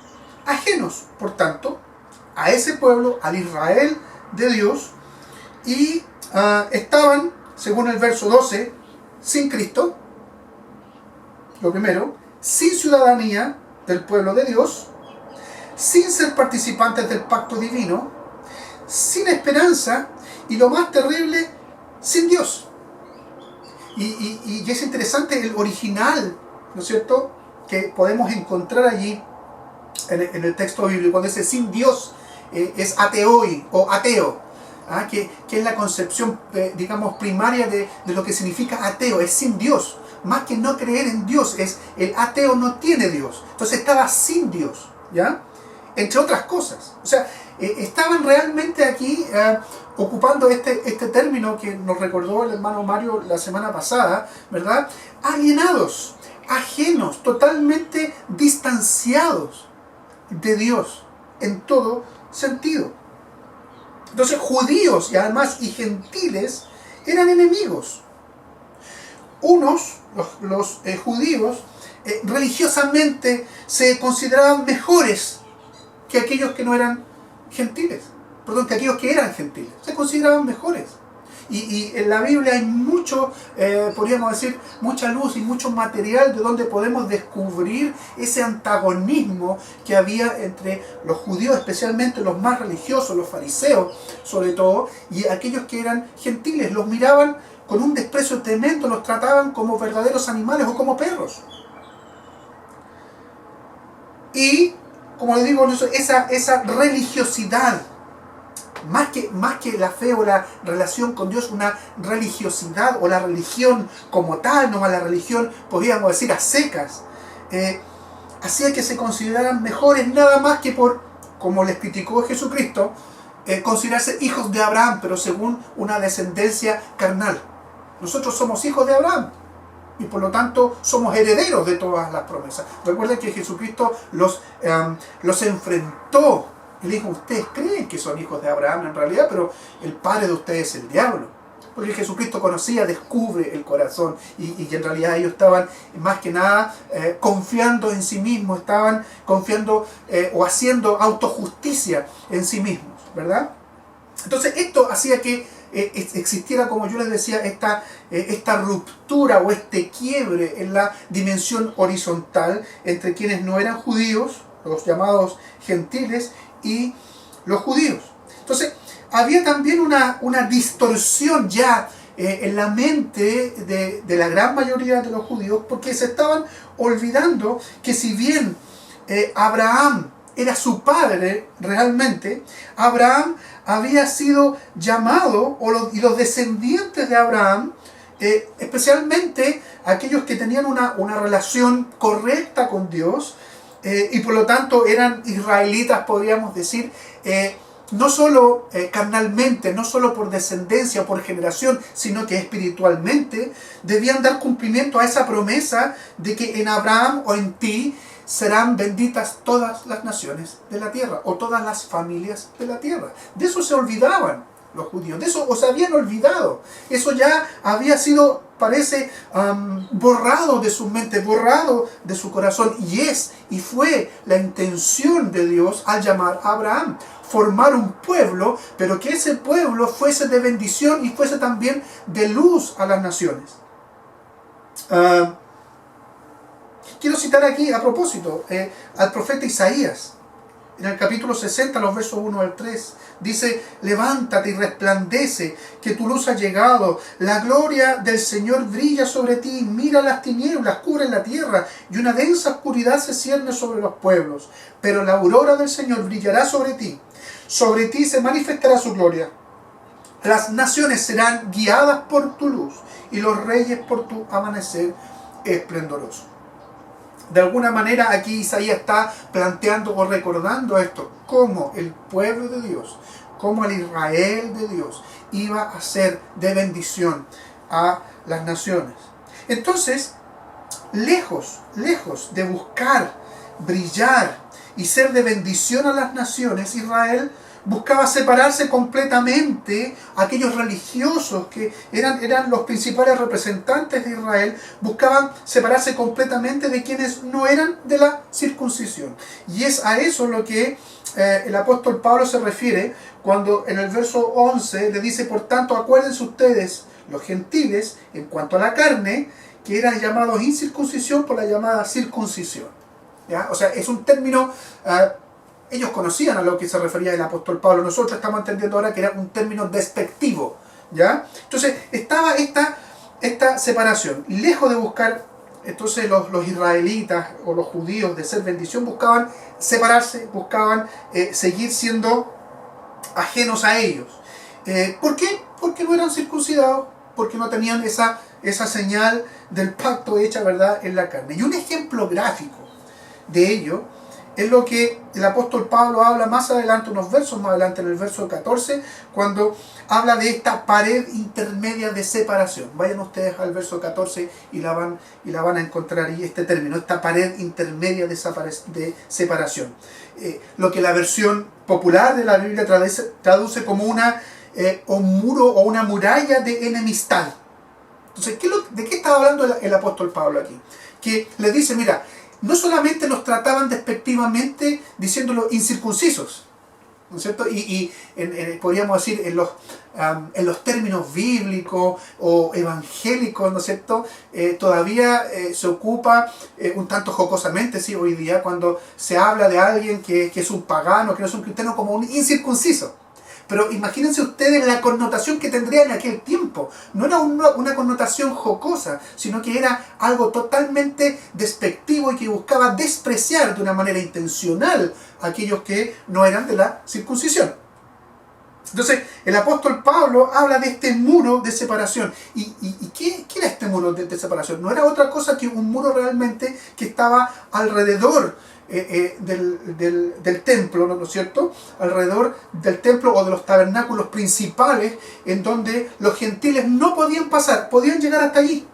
S4: ajenos, por tanto, a ese pueblo, al Israel de Dios, y estaban, según el verso 12, sin Cristo, lo primero, sin ciudadanía del pueblo de Dios, sin ser participantes del pacto divino, sin esperanza y, lo más terrible, sin Dios. Y es interesante el original, ¿no es cierto?, que podemos encontrar allí en el texto bíblico. Cuando dice sin Dios, es ateoi o ateo, que es la concepción, digamos, primaria de lo que significa ateo, es sin Dios. Más que no creer en Dios, es el ateo no tiene Dios. Entonces estaba sin Dios, ¿ya?, entre otras cosas. O sea, estaban realmente aquí ocupando este término que nos recordó el hermano Mario la semana pasada, ¿verdad?, alienados, ajenos, totalmente distanciados de Dios en todo sentido. Entonces judíos y además y gentiles eran enemigos. Unos, los judíos, religiosamente se consideraban mejores que aquellos que no eran gentiles. Perdón, que aquellos que eran gentiles. Se consideraban mejores. Y en la Biblia hay mucho, podríamos decir, mucha luz y mucho material de donde podemos descubrir ese antagonismo que había entre los judíos, especialmente los más religiosos, los fariseos sobre todo, y aquellos que eran gentiles. Los miraban con un desprecio tremendo, los trataban como verdaderos animales o como perros. Y, como les digo, esa religiosidad, más que la fe o la relación con Dios, una religiosidad o la religión como tal, no a la religión, podríamos decir, a secas, hacía que se consideraran mejores nada más que por, como les criticó Jesucristo, considerarse hijos de Abraham, pero según una descendencia carnal. Nosotros somos hijos de Abraham y por lo tanto somos herederos de todas las promesas. Recuerden que Jesucristo los enfrentó. Y le dijo, ustedes creen que son hijos de Abraham en realidad, pero el padre de ustedes es el diablo. Porque Jesucristo conocía, descubre el corazón. Y en realidad ellos estaban más que nada confiando en sí mismos, estaban confiando o haciendo autojusticia en sí mismos, ¿verdad? Entonces esto hacía que existiera, como yo les decía, esta ruptura o este quiebre en la dimensión horizontal entre quienes no eran judíos, los llamados gentiles, y los judíos. Entonces, había también una distorsión ya en la mente de la gran mayoría de los judíos, porque se estaban olvidando que si bien Abraham era su padre realmente, Abraham había sido llamado, y los descendientes de Abraham, especialmente aquellos que tenían una relación correcta con Dios, y por lo tanto eran israelitas, podríamos decir, no solo carnalmente, no solo por descendencia o por generación, sino que espiritualmente, debían dar cumplimiento a esa promesa de que en Abraham o en ti serán benditas todas las naciones de la tierra, o todas las familias de la tierra. De eso se olvidaban los judíos, de eso se habían olvidado. Eso ya había sido, parece, borrado de su mente, borrado de su corazón, y fue la intención de Dios al llamar a Abraham, formar un pueblo, pero que ese pueblo fuese de bendición y fuese también de luz a las naciones. Quiero citar aquí, a propósito, al profeta Isaías. En el capítulo 60, los versos 1 al 3, dice: levántate y resplandece, que tu luz ha llegado, la gloria del Señor brilla sobre ti, mira las tinieblas, cubren la tierra, y una densa oscuridad se cierne sobre los pueblos. Pero la aurora del Señor brillará sobre ti se manifestará su gloria. Las naciones serán guiadas por tu luz, y los reyes por tu amanecer esplendoroso. De alguna manera aquí Isaías está planteando o recordando esto, cómo el pueblo de Dios, cómo el Israel de Dios iba a ser de bendición a las naciones. Entonces, lejos de buscar brillar y ser de bendición a las naciones, Israel buscaba separarse completamente. Aquellos religiosos que eran los principales representantes de Israel buscaban separarse completamente de quienes no eran de la circuncisión. Y es a eso lo que el apóstol Pablo se refiere cuando en el verso 11 le dice: por tanto, acuérdense ustedes, los gentiles, en cuanto a la carne, que eran llamados incircuncisión por la llamada circuncisión. ¿Ya? O sea, es un término... ellos conocían a lo que se refería el apóstol Pablo. Nosotros estamos entendiendo ahora que era un término despectivo, ¿ya? Entonces estaba esta separación. Lejos de buscar, entonces los israelitas o los judíos de ser bendición, buscaban separarse, buscaban seguir siendo ajenos a ellos. ¿Por qué? Porque no eran circuncidados, porque no tenían esa señal del pacto hecha, ¿verdad?, en la carne. Y un ejemplo gráfico de ello es lo que el apóstol Pablo habla más adelante, unos versos más adelante, en el verso 14, cuando habla de esta pared intermedia de separación. Vayan ustedes al verso 14 y la van a encontrar ahí este término, esta pared intermedia de separación. Lo que la versión popular de la Biblia traduce como un muro o una muralla de enemistad. Entonces, ¿de qué está hablando el apóstol Pablo aquí? Que les dice, mira, no solamente los trataban despectivamente diciéndolo incircuncisos, ¿no es cierto? Podríamos decir en los términos bíblicos o evangélicos, ¿no es cierto? Todavía se ocupa un tanto jocosamente, sí, hoy día, cuando se habla de alguien que es un pagano, que no es un cristiano, como un incircunciso. Pero imagínense ustedes la connotación que tendría en aquel tiempo. No era una connotación jocosa, sino que era algo totalmente despectivo y que buscaba despreciar de una manera intencional a aquellos que no eran de la circuncisión. Entonces, el apóstol Pablo habla de este muro de separación. ¿Y qué era este muro de separación? No era otra cosa que un muro realmente que estaba alrededor del templo, ¿no es cierto? Alrededor del templo o de los tabernáculos principales, en donde los gentiles no podían pasar, podían llegar hasta allí.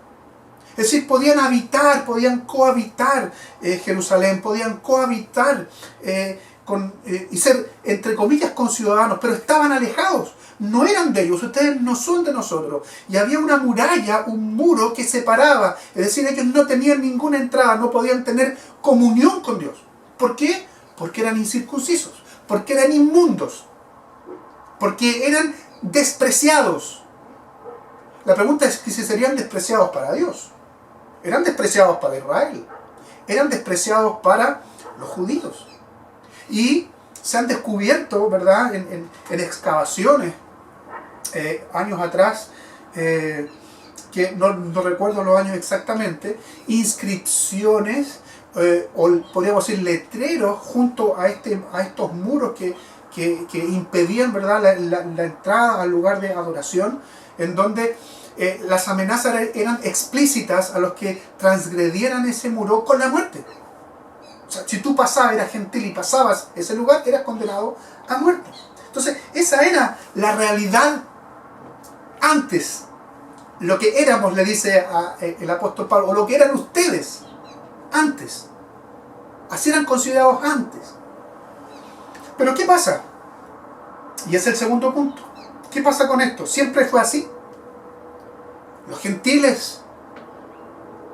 S4: Es decir, podían habitar, podían cohabitar Jerusalén, podían cohabitar y ser, entre comillas, conciudadanos, pero estaban alejados. No eran de ellos, ustedes no son de nosotros. Y había una muralla, un muro que separaba. Es decir, ellos no tenían ninguna entrada, no podían tener comunión con Dios. ¿Por qué? Porque eran incircuncisos, porque eran inmundos, porque eran despreciados. La pregunta es que si serían despreciados para Dios. Eran despreciados para Israel, eran despreciados para los judíos. Y se han descubierto, ¿verdad?, en excavaciones años atrás, que no recuerdo los años exactamente, inscripciones o podríamos decir letreros junto a estos muros que impedían, ¿verdad?, la entrada al lugar de adoración, en donde las amenazas eran explícitas a los que transgredieran ese muro con la muerte. O sea, si tú pasabas, eras gentil y pasabas ese lugar, eras condenado a muerte. Entonces, esa era la realidad antes. Lo que éramos, le dice el apóstol Pablo, o lo que eran ustedes antes. Así eran considerados antes. Pero ¿qué pasa? Y es el segundo punto. ¿Qué pasa con esto? ¿Siempre fue así? Los gentiles,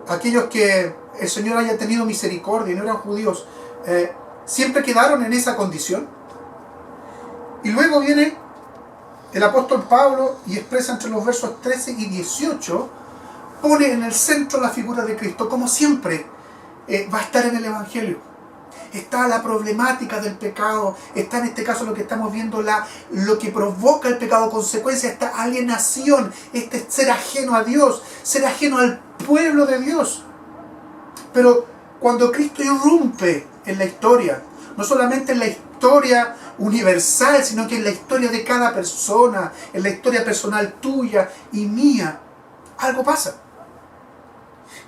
S4: aquellos que el Señor haya tenido misericordia y no eran judíos, siempre quedaron en esa condición. Y luego viene el apóstol Pablo y expresa entre los versos 13 y 18, pone en el centro la figura de Cristo, como siempre va a estar en el Evangelio. Está la problemática del pecado, está en este caso lo que estamos viendo, lo que provoca el pecado, consecuencia, esta alienación, este ser ajeno a Dios, ser ajeno al pueblo de Dios. Pero cuando Cristo irrumpe en la historia, no solamente en la historia universal, sino que en la historia de cada persona, en la historia personal tuya y mía, algo pasa.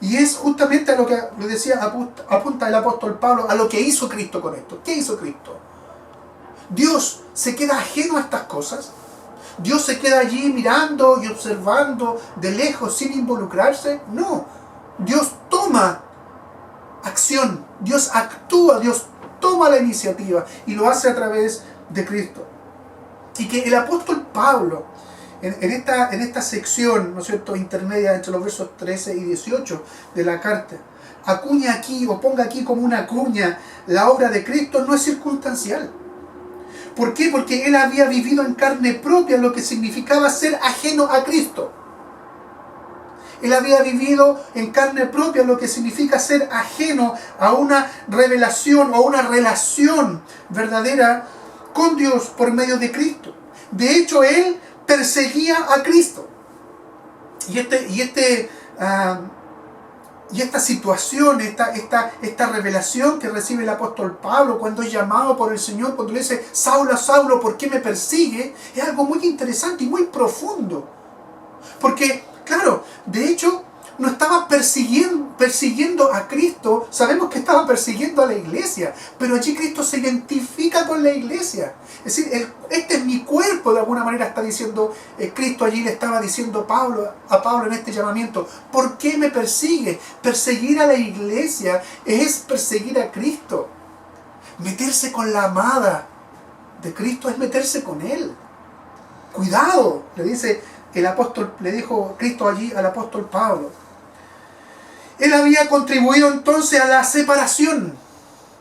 S4: Y es justamente a lo que le decía, apunta el apóstol Pablo, a lo que hizo Cristo con esto. ¿Qué hizo Cristo? Dios se queda ajeno a estas cosas. Dios se queda allí mirando y observando de lejos sin involucrarse. No, Dios toma acción, Dios actúa, Dios toma la iniciativa y lo hace a través de Cristo. Y que el apóstol Pablo, en esta sección, ¿no es cierto?, intermedia entre los versos 13 y 18 de la carta, acuña aquí o ponga aquí como una cuña, la obra de Cristo no es circunstancial. ¿Por qué? Porque él había vivido en carne propia lo que significaba ser ajeno a Cristo. Él había vivido en carne propia lo que significa ser ajeno a una revelación o una relación verdadera con Dios por medio de Cristo. De hecho, él perseguía a Cristo. Y esta situación, esta revelación que recibe el apóstol Pablo cuando es llamado por el Señor, cuando le dice, Saulo, Saulo, ¿por qué me persigue?, es algo muy interesante y muy profundo. Porque, claro, de hecho, no estaba persiguiendo a Cristo, sabemos que estaba persiguiendo a la iglesia, pero allí Cristo se identifica con la iglesia. Es decir, este es mi cuerpo, de alguna manera está diciendo Cristo allí, le estaba diciendo a Pablo en este llamamiento. ¿Por qué me persigue? Perseguir a la iglesia es perseguir a Cristo. Meterse con la amada de Cristo es meterse con Él. Cuidado, le dijo Cristo allí al apóstol Pablo. Él había contribuido entonces a la separación.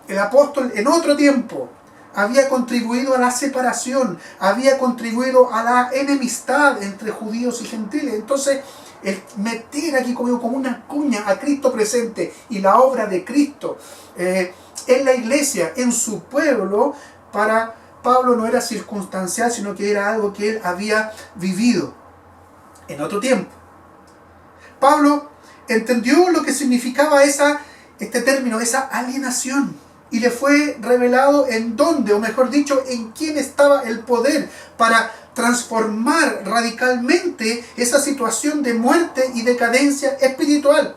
S4: El apóstol en otro tiempo había contribuido a la separación, había contribuido a la enemistad entre judíos y gentiles. Entonces, el meter aquí como una cuña a Cristo presente y la obra de Cristo en la iglesia, en su pueblo, para Pablo no era circunstancial, sino que era algo que él había vivido en otro tiempo. Pablo entendió lo que significaba este término, esa alienación, y le fue revelado en dónde, o mejor dicho, en quién estaba el poder para transformar radicalmente esa situación de muerte y decadencia espiritual.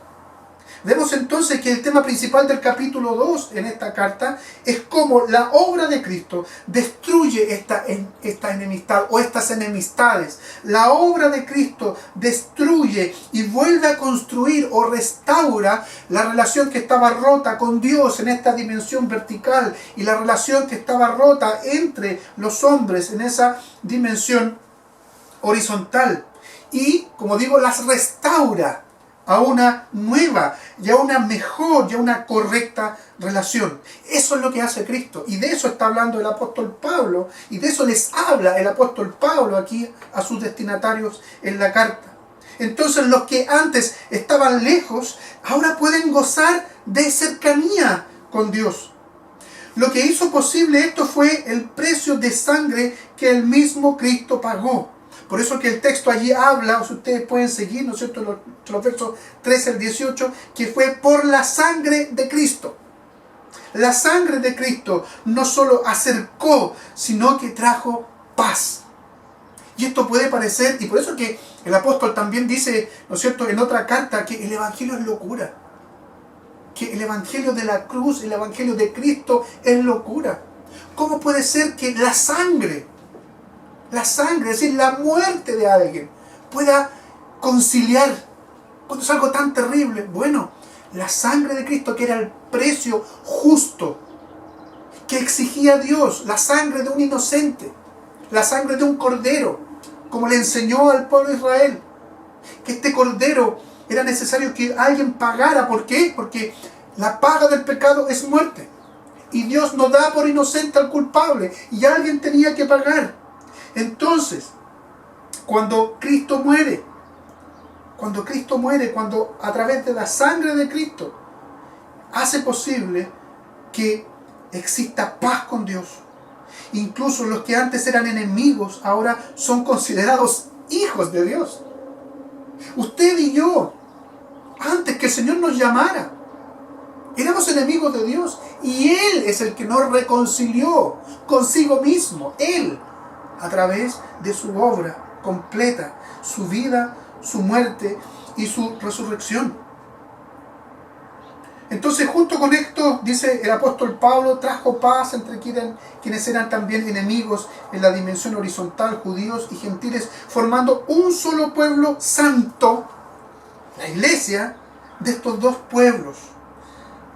S4: Vemos entonces que el tema principal del capítulo 2 en esta carta es cómo la obra de Cristo destruye esta enemistad o estas enemistades. La obra de Cristo destruye y vuelve a construir o restaura la relación que estaba rota con Dios en esta dimensión vertical y la relación que estaba rota entre los hombres en esa dimensión horizontal. Y, como digo, las restaura a una nueva, y a una mejor, y a una correcta relación. Eso es lo que hace Cristo. Y de eso está hablando el apóstol Pablo. Y de eso les habla el apóstol Pablo aquí a sus destinatarios en la carta. Entonces los que antes estaban lejos, ahora pueden gozar de cercanía con Dios. Lo que hizo posible esto fue el precio de sangre que el mismo Cristo pagó. Por eso que el texto allí habla, o si ustedes pueden seguir, ¿no es cierto?, los versos 13 al 18, que fue por la sangre de Cristo. La sangre de Cristo no solo acercó, sino que trajo paz. Y esto puede parecer, y por eso que el apóstol también dice, ¿no es cierto?, en otra carta, que el evangelio es locura. Que el evangelio de la cruz, el evangelio de Cristo es locura. ¿Cómo puede ser que la sangre, es decir, la muerte de alguien, pueda conciliar cuando es algo tan terrible? Bueno, la sangre de Cristo, que era el precio justo que exigía Dios, la sangre de un inocente, la sangre de un cordero, como le enseñó al pueblo de Israel, que este cordero era necesario que alguien pagara. ¿Por qué? Porque la paga del pecado es muerte, y Dios no da por inocente al culpable, y alguien tenía que pagar. Entonces, cuando Cristo muere, cuando a través de la sangre de Cristo hace posible que exista paz con Dios. Incluso los que antes eran enemigos ahora son considerados hijos de Dios. Usted y yo, antes que el Señor nos llamara, éramos enemigos de Dios, y Él es el que nos reconcilió consigo mismo. Él, a través de su obra completa, su vida, su muerte y su resurrección. Entonces, junto con esto, dice el apóstol Pablo, trajo paz entre quienes eran también enemigos en la dimensión horizontal, judíos y gentiles, formando un solo pueblo santo, la iglesia de estos dos pueblos,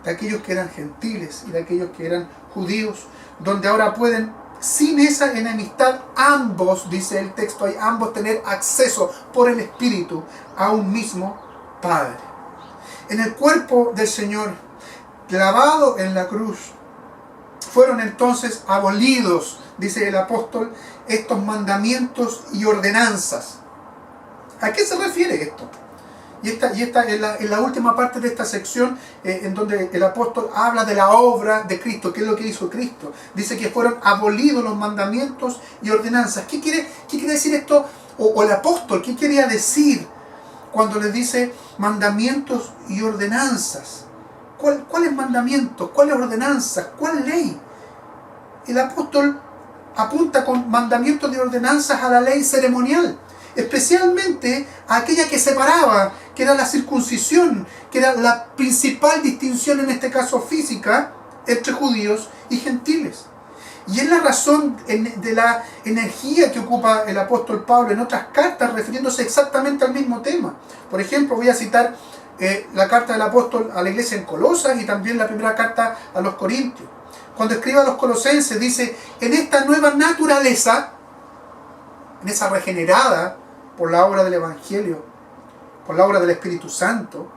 S4: de aquellos que eran gentiles y de aquellos que eran judíos, donde ahora pueden, sin esa enemistad, ambos, dice el texto ahí, ambos tener acceso por el Espíritu a un mismo Padre. En el cuerpo del Señor, clavado en la cruz, fueron entonces abolidos, dice el apóstol, estos mandamientos y ordenanzas. ¿A qué se refiere esto? Y esta es la última parte de esta sección en donde el apóstol habla de la obra de Cristo. ¿Qué es lo que hizo Cristo? Dice que fueron abolidos los mandamientos y ordenanzas. ¿Qué quiere decir esto? O el apóstol, ¿qué quería decir cuando le dice mandamientos y ordenanzas? ¿Cuáles mandamientos? ¿Cuáles ordenanzas? ¿Cuál ley? El apóstol apunta con mandamientos y ordenanzas a la ley ceremonial, especialmente a aquella que separaba que era la circuncisión, que era la principal distinción, en este caso física, entre judíos y gentiles. Y es la razón de la energía que ocupa el apóstol Pablo en otras cartas, refiriéndose exactamente al mismo tema. Por ejemplo, voy a citar la carta del apóstol a la iglesia en Colosas y también la primera carta a los Corintios. Cuando escribe a los colosenses, dice: en esta nueva naturaleza, en esa regenerada por la obra del Evangelio, por la obra del Espíritu Santo,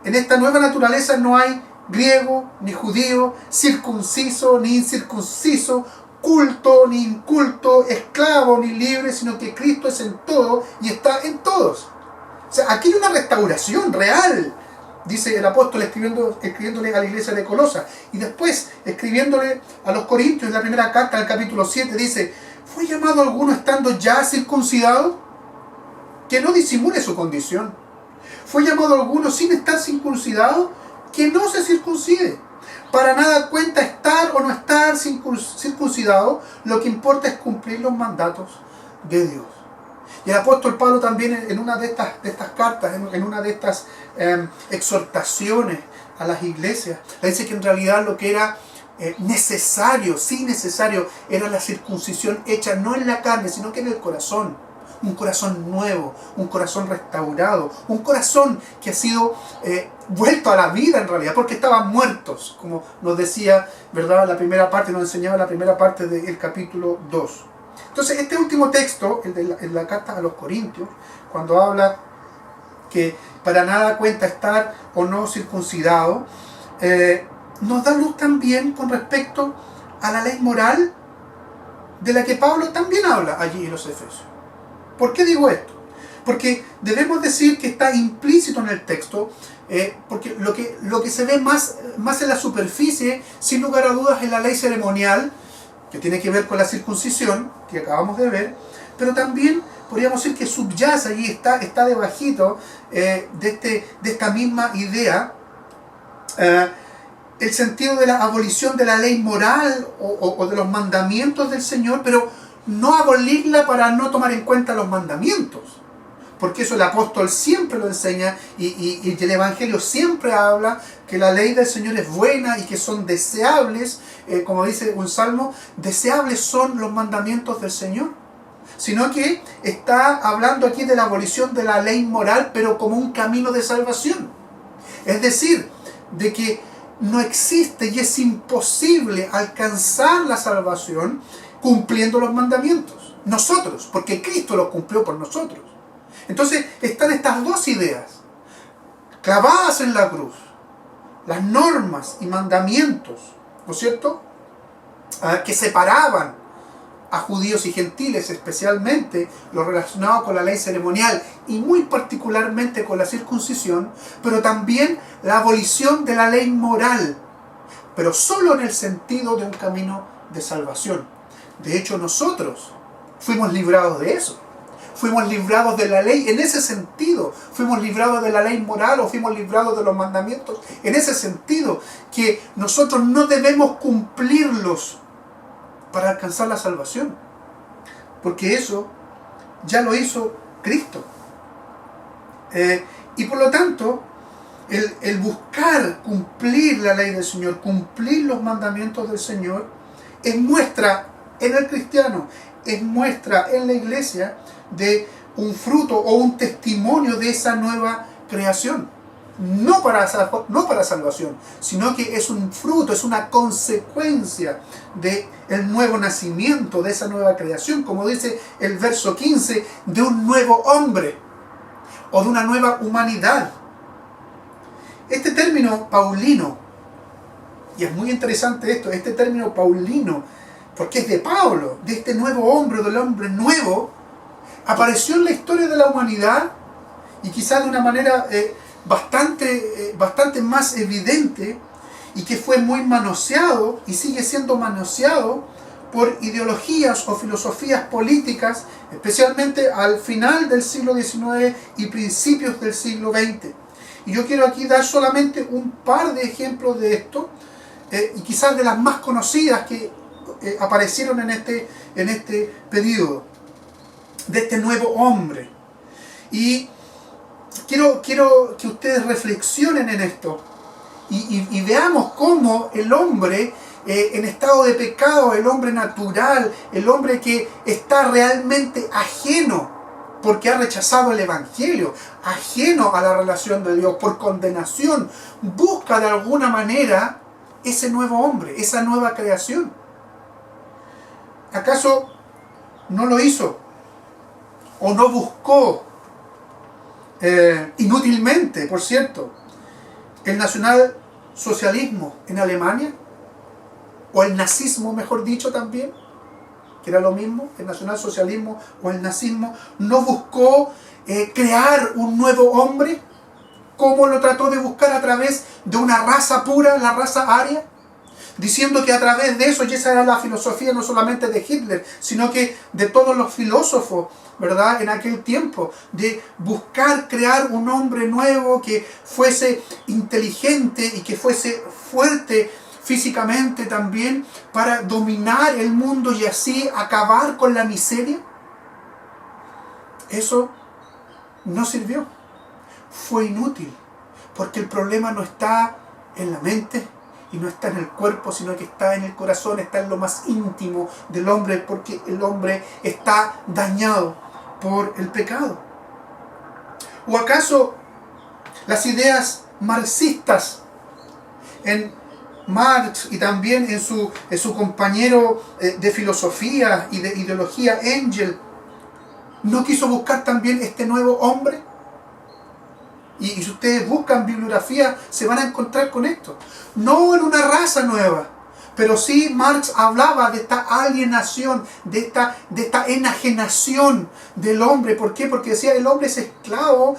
S4: en esta nueva naturaleza no hay griego ni judío, circunciso ni incircunciso, culto ni inculto, esclavo ni libre, sino que Cristo es en todo y está en todos. O sea, aquí hay una restauración real, dice el apóstol escribiéndole a la iglesia de Colosas. Y después, escribiéndole a los Corintios, en la primera carta, del capítulo 7, dice: ¿fue llamado alguno estando ya circuncidado? Que no disimule su condición. ¿Fue llamado alguno sin estar circuncidado? Que no se circuncide. Para nada cuenta estar o no estar circuncidado, lo que importa es cumplir los mandatos de Dios. Y el apóstol Pablo también en una de estas cartas, en una de estas exhortaciones a las iglesias, le dice que en realidad lo que era necesario, sí necesario, era la circuncisión hecha no en la carne, sino que en el corazón. Un corazón nuevo, un corazón restaurado, un corazón que ha sido vuelto a la vida en realidad, porque estaban muertos, como nos decía, ¿verdad? La primera parte, nos enseñaba la primera parte del capítulo 2. Entonces, este último texto, el de la carta a los Corintios, cuando habla que para nada cuenta estar o no circuncidado, nos da luz también con respecto a la ley moral de la que Pablo también habla allí en los Efesios. ¿Por qué digo esto? Porque debemos decir que está implícito en el texto, porque lo que se ve más en la superficie, sin lugar a dudas, es la ley ceremonial, que tiene que ver con la circuncisión, que acabamos de ver, pero también podríamos decir que subyace allí, está debajito de esta misma idea, el sentido de la abolición de la ley moral o de los mandamientos del Señor, pero no abolirla para no tomar en cuenta los mandamientos, porque eso el apóstol siempre lo enseña y el Evangelio siempre habla que la ley del Señor es buena y que son deseables, como dice un salmo, deseables son los mandamientos del Señor, sino que está hablando aquí de la abolición de la ley moral, pero como un camino de salvación. Es decir, de que no existe y es imposible alcanzar la salvación cumpliendo los mandamientos. Nosotros, porque Cristo los cumplió por nosotros. Entonces están estas dos ideas clavadas en la cruz. Las normas y mandamientos, ¿no es cierto?, que separaban a judíos y gentiles, especialmente lo relacionado con la ley ceremonial y muy particularmente con la circuncisión, pero también la abolición de la ley moral, pero solo en el sentido de un camino de salvación. De hecho, nosotros fuimos librados de eso. Fuimos librados de la ley en ese sentido. Fuimos librados de la ley moral o fuimos librados de los mandamientos en ese sentido, que nosotros no debemos cumplirlos para alcanzar la salvación, porque eso ya lo hizo Cristo. Y por lo tanto, el buscar cumplir la ley del Señor, cumplir los mandamientos del Señor, es muestra en el cristiano, es muestra en la iglesia de un fruto o un testimonio de esa nueva creación. No para salvación, sino que es un fruto, es una consecuencia del nuevo nacimiento, de esa nueva creación, como dice el verso 15, de un nuevo hombre o de una nueva humanidad. Este término paulino, y es muy interesante esto, este término paulino, porque es de Pablo, de este nuevo hombre, del hombre nuevo, apareció en la historia de la humanidad y quizás de una manera bastante más evidente, y que fue muy manoseado y sigue siendo manoseado por ideologías o filosofías políticas, especialmente al final del siglo XIX y principios del siglo XX. Y yo quiero aquí dar solamente un par de ejemplos de esto, y quizás de las más conocidas que aparecieron en este periodo, de este nuevo hombre. Y quiero que ustedes reflexionen en esto y veamos cómo el hombre en estado de pecado, el hombre natural, el hombre que está realmente ajeno porque ha rechazado el Evangelio, ajeno a la relación de Dios, por condenación, busca de alguna manera ese nuevo hombre, esa nueva creación. ¿Acaso no lo hizo? ¿O no buscó inútilmente, por cierto, el nacionalsocialismo en Alemania? ¿O el nazismo, mejor dicho, también? Que era lo mismo, el nacionalsocialismo o el nazismo. ¿No buscó crear un nuevo hombre? ¿Cómo lo trató de buscar? A través de una raza pura, la raza aria, diciendo que a través de eso, y esa era la filosofía no solamente de Hitler, sino que de todos los filósofos, ¿verdad?, en aquel tiempo, de buscar crear un hombre nuevo que fuese inteligente y que fuese fuerte físicamente también, para dominar el mundo y así acabar con la miseria. Eso no sirvió, fue inútil, porque el problema no está en la mente y no está en el cuerpo, sino que está en el corazón, está en lo más íntimo del hombre, porque el hombre está dañado por el pecado. ¿O acaso las ideas marxistas en Marx y también en su compañero de filosofía y de ideología, Engels, no quiso buscar también este nuevo hombre? Y si ustedes buscan bibliografía, se van a encontrar con esto. No en una raza nueva, pero sí Marx hablaba de esta alienación, de esta enajenación del hombre. ¿Por qué? Porque decía, el hombre es esclavo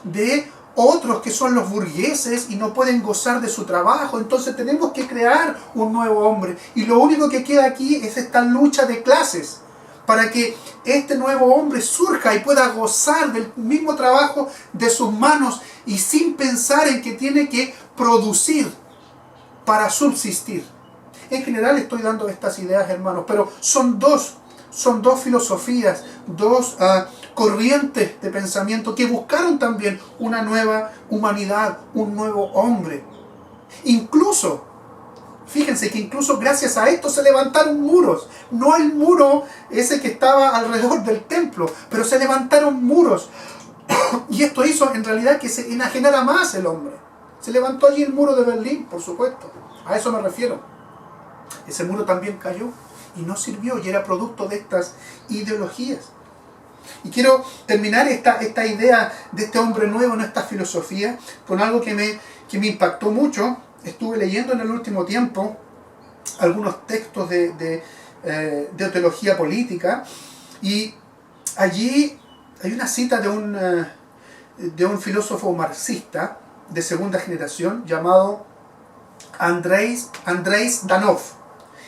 S4: de otros que son los burgueses y no pueden gozar de su trabajo. Entonces tenemos que crear un nuevo hombre. Y lo único que queda aquí es esta lucha de clases, para que este nuevo hombre surja y pueda gozar del mismo trabajo de sus manos y sin pensar en que tiene que producir para subsistir. En general estoy dando estas ideas, hermanos, pero son dos filosofías, dos corrientes de pensamiento que buscaron también una nueva humanidad, un nuevo hombre. Incluso, fíjense que incluso gracias a esto se levantaron muros. No el muro ese que estaba alrededor del templo, pero se levantaron muros. Y esto hizo en realidad que se enajenara más el hombre. Se levantó allí el muro de Berlín, por supuesto. A eso me refiero. Ese muro también cayó y no sirvió, y era producto de estas ideologías. Y quiero terminar esta idea de este hombre nuevo en esta filosofía con algo que me impactó mucho. Estuve leyendo en el último tiempo algunos textos de teología política, y allí hay una cita de un filósofo marxista de segunda generación llamado Andrei Danov.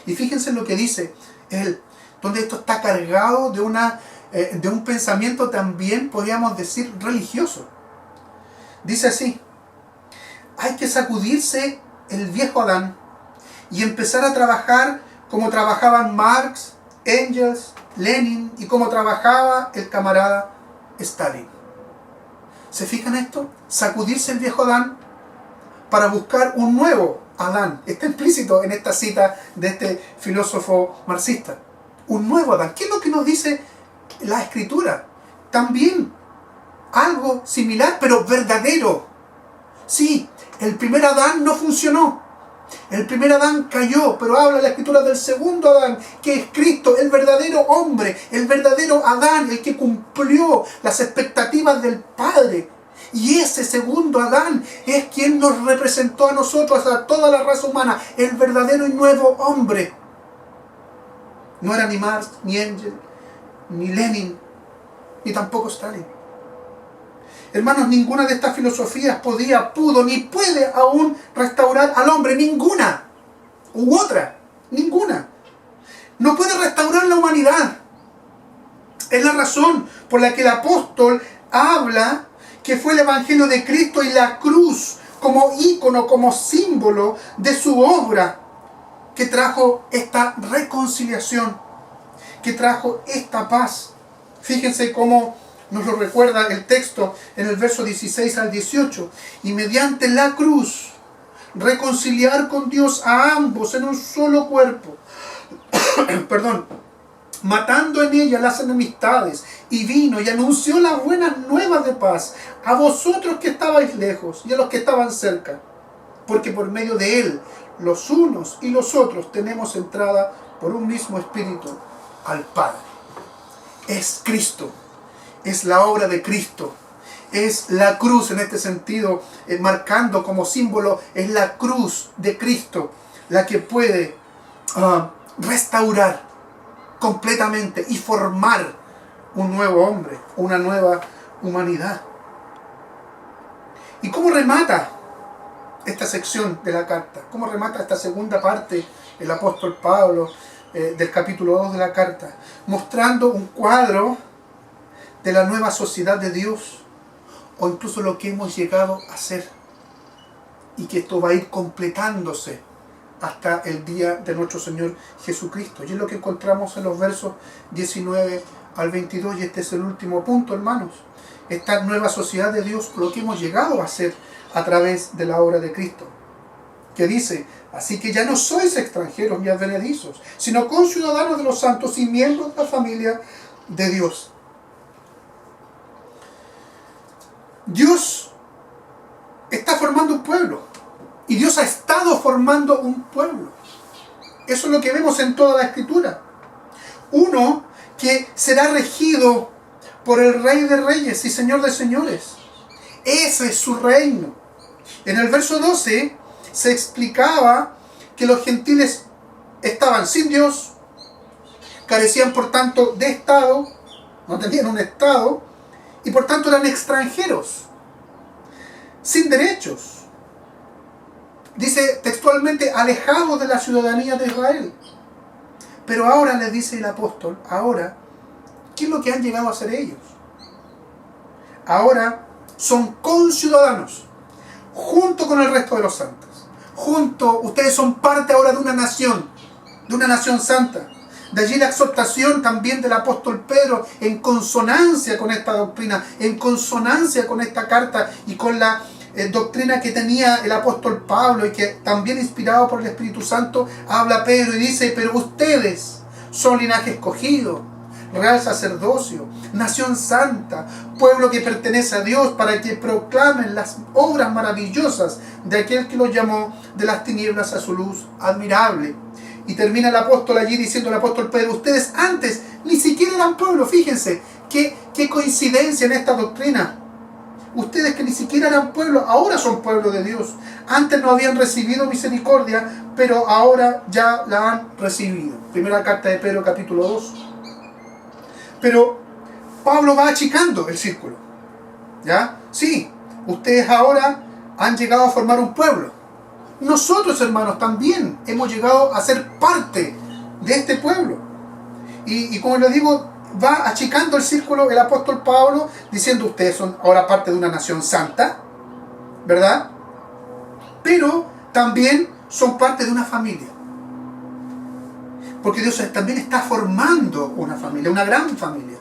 S4: Y fíjense lo que dice él, donde esto está cargado de un pensamiento también, podríamos decir, religioso. Dice así: hay que sacudirse el viejo Adán y empezar a trabajar como trabajaban Marx, Engels, Lenin y como trabajaba el camarada Stalin. ¿Se fijan esto? Sacudirse el viejo Adán para buscar un nuevo Adán. Está implícito en esta cita de este filósofo marxista. Un nuevo Adán. ¿Qué es lo que nos dice la Escritura? También algo similar, pero verdadero. Sí, el primer Adán no funcionó. El primer Adán cayó, pero habla la Escritura del segundo Adán, que es Cristo, el verdadero hombre, el verdadero Adán, el que cumplió las expectativas del Padre. Y ese segundo Adán es quien nos representó a nosotros, a toda la raza humana, el verdadero y nuevo hombre. No era ni Marx, ni Engels, ni Lenin, ni tampoco Stalin. Hermanos, ninguna de estas filosofías pudo, ni puede aún restaurar al hombre. Ninguna. U otra. Ninguna. No puede restaurar la humanidad. Es la razón por la que el apóstol habla que fue el Evangelio de Cristo y la cruz como ícono, como símbolo de su obra, que trajo esta reconciliación, que trajo esta paz. Fíjense cómo Nos lo recuerda el texto en el verso 16 al 18. Y mediante la cruz, reconciliar con Dios a ambos en un solo cuerpo. Perdón. Matando en ella las enemistades. Y vino y anunció las buenas nuevas de paz a vosotros que estabais lejos y a los que estaban cerca. Porque por medio de él, los unos y los otros tenemos entrada por un mismo espíritu al Padre. Es Cristo. Es la obra de Cristo. Es la cruz en este sentido, marcando como símbolo, es la cruz de Cristo la que puede restaurar completamente y formar un nuevo hombre, una nueva humanidad. ¿Y cómo remata esta sección de la carta? ¿Cómo remata esta segunda parte el apóstol Pablo del capítulo 2 de la carta? Mostrando un cuadro de la nueva sociedad de Dios, o incluso lo que hemos llegado a ser, y que esto va a ir completándose hasta el día de nuestro Señor Jesucristo. Y es lo que encontramos en los versos 19 al 22, y este es el último punto, hermanos. Esta nueva sociedad de Dios, lo que hemos llegado a ser a través de la obra de Cristo, que dice: así que ya no sois extranjeros ni advenedizos, sino conciudadanos de los santos y miembros de la familia de Dios. Dios está formando un pueblo, y Dios ha estado formando un pueblo. Eso es lo que vemos en toda la Escritura. Uno que será regido por el Rey de Reyes y Señor de Señores. Ese es su reino. En el verso 12 se explicaba que los gentiles estaban sin Dios, carecían por tanto de Estado, no tenían un Estado, y por tanto eran extranjeros, sin derechos. Dice textualmente, alejados de la ciudadanía de Israel. Pero ahora les dice el apóstol, ahora, ¿qué es lo que han llegado a ser ellos? Ahora son conciudadanos, junto con el resto de los santos. Ustedes son parte ahora de una nación santa. De allí la exhortación también del apóstol Pedro, en consonancia con esta doctrina, en consonancia con esta carta y con la doctrina que tenía el apóstol Pablo, y que también inspirado por el Espíritu Santo habla Pedro y dice: pero ustedes son linaje escogido, real sacerdocio, nación santa, pueblo que pertenece a Dios, para que proclamen las obras maravillosas de aquel que los llamó de las tinieblas a su luz admirable. Y termina el apóstol allí diciendo, el apóstol Pedro: ustedes antes ni siquiera eran pueblo. Fíjense, qué coincidencia en esta doctrina. Ustedes que ni siquiera eran pueblo, ahora son pueblo de Dios. Antes no habían recibido misericordia, pero ahora ya la han recibido. Primera carta de Pedro, capítulo 2. Pero Pablo va achicando el círculo. ¿Ya? Sí, ustedes ahora han llegado a formar un pueblo. Nosotros, hermanos, también hemos llegado a ser parte de este pueblo. Y como les digo, va achicando el círculo el apóstol Pablo, diciendo: ustedes son ahora parte de una nación santa, ¿verdad? Pero también son parte de una familia. Porque Dios también está formando una familia, una gran familia.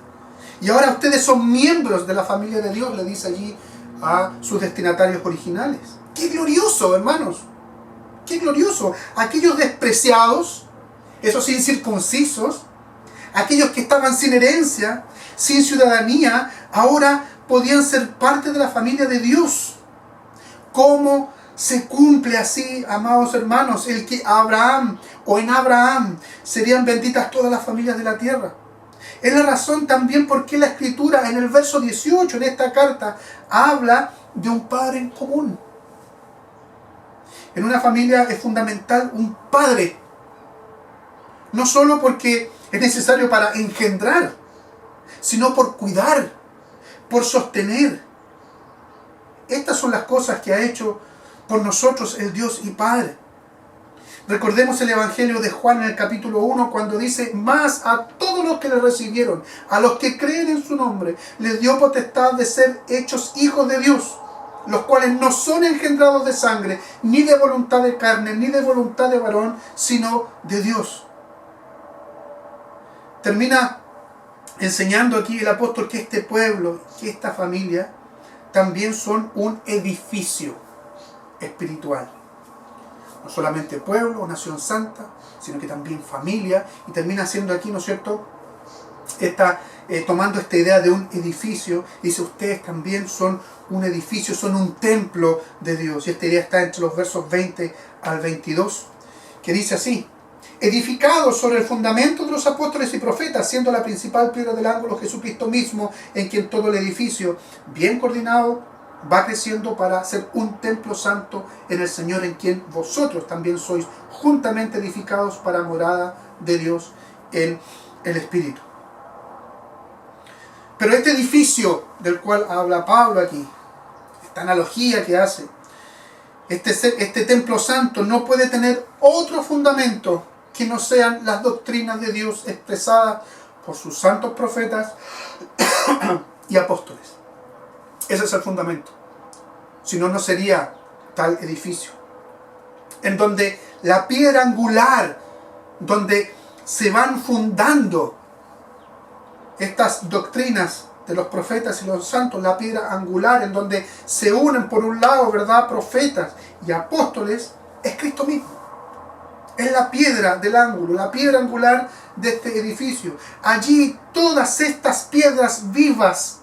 S4: Y ahora ustedes son miembros de la familia de Dios, le dice allí a sus destinatarios originales. ¡Qué glorioso, hermanos! ¡Qué glorioso! Aquellos despreciados, esos incircuncisos, aquellos que estaban sin herencia, sin ciudadanía, ahora podían ser parte de la familia de Dios. ¿Cómo se cumple así, amados hermanos, el que Abraham o en Abraham serían benditas todas las familias de la tierra? Es la razón también por qué la Escritura en el verso 18 en esta carta habla de un padre en común. En una familia es fundamental un padre, no solo porque es necesario para engendrar, sino por cuidar, por sostener. Estas son las cosas que ha hecho por nosotros el Dios y Padre. Recordemos el Evangelio de Juan en el capítulo 1, cuando dice: mas a todos los que le recibieron, a los que creen en su nombre, les dio potestad de ser hechos hijos de Dios, los cuales no son engendrados de sangre, ni de voluntad de carne, ni de voluntad de varón, sino de Dios. Termina enseñando aquí el apóstol que este pueblo, que esta familia, también son un edificio espiritual. No solamente pueblo, nación santa, sino que también familia. Y termina siendo aquí, ¿no es cierto?, tomando esta idea de un edificio. Dice, ustedes también son un edificio, son un templo de Dios. Y esta idea está entre los versos 20 al 22, que dice así: edificados sobre el fundamento de los apóstoles y profetas, siendo la principal piedra del ángulo Jesucristo mismo, en quien todo el edificio, bien coordinado, va creciendo para ser un templo santo en el Señor, en quien vosotros también sois juntamente edificados para morada de Dios en el Espíritu. Pero este edificio del cual habla Pablo aquí, esta analogía que hace, este templo santo no puede tener otro fundamento que no sean las doctrinas de Dios expresadas por sus santos profetas y apóstoles. Ese es el fundamento. Si no, no sería tal edificio. En donde la piedra angular, donde se van fundando estas doctrinas de los profetas y los santos, la piedra angular en donde se unen por un lado, ¿verdad?, profetas y apóstoles, es Cristo mismo. Es la piedra del ángulo, la piedra angular de este edificio. Allí todas estas piedras vivas,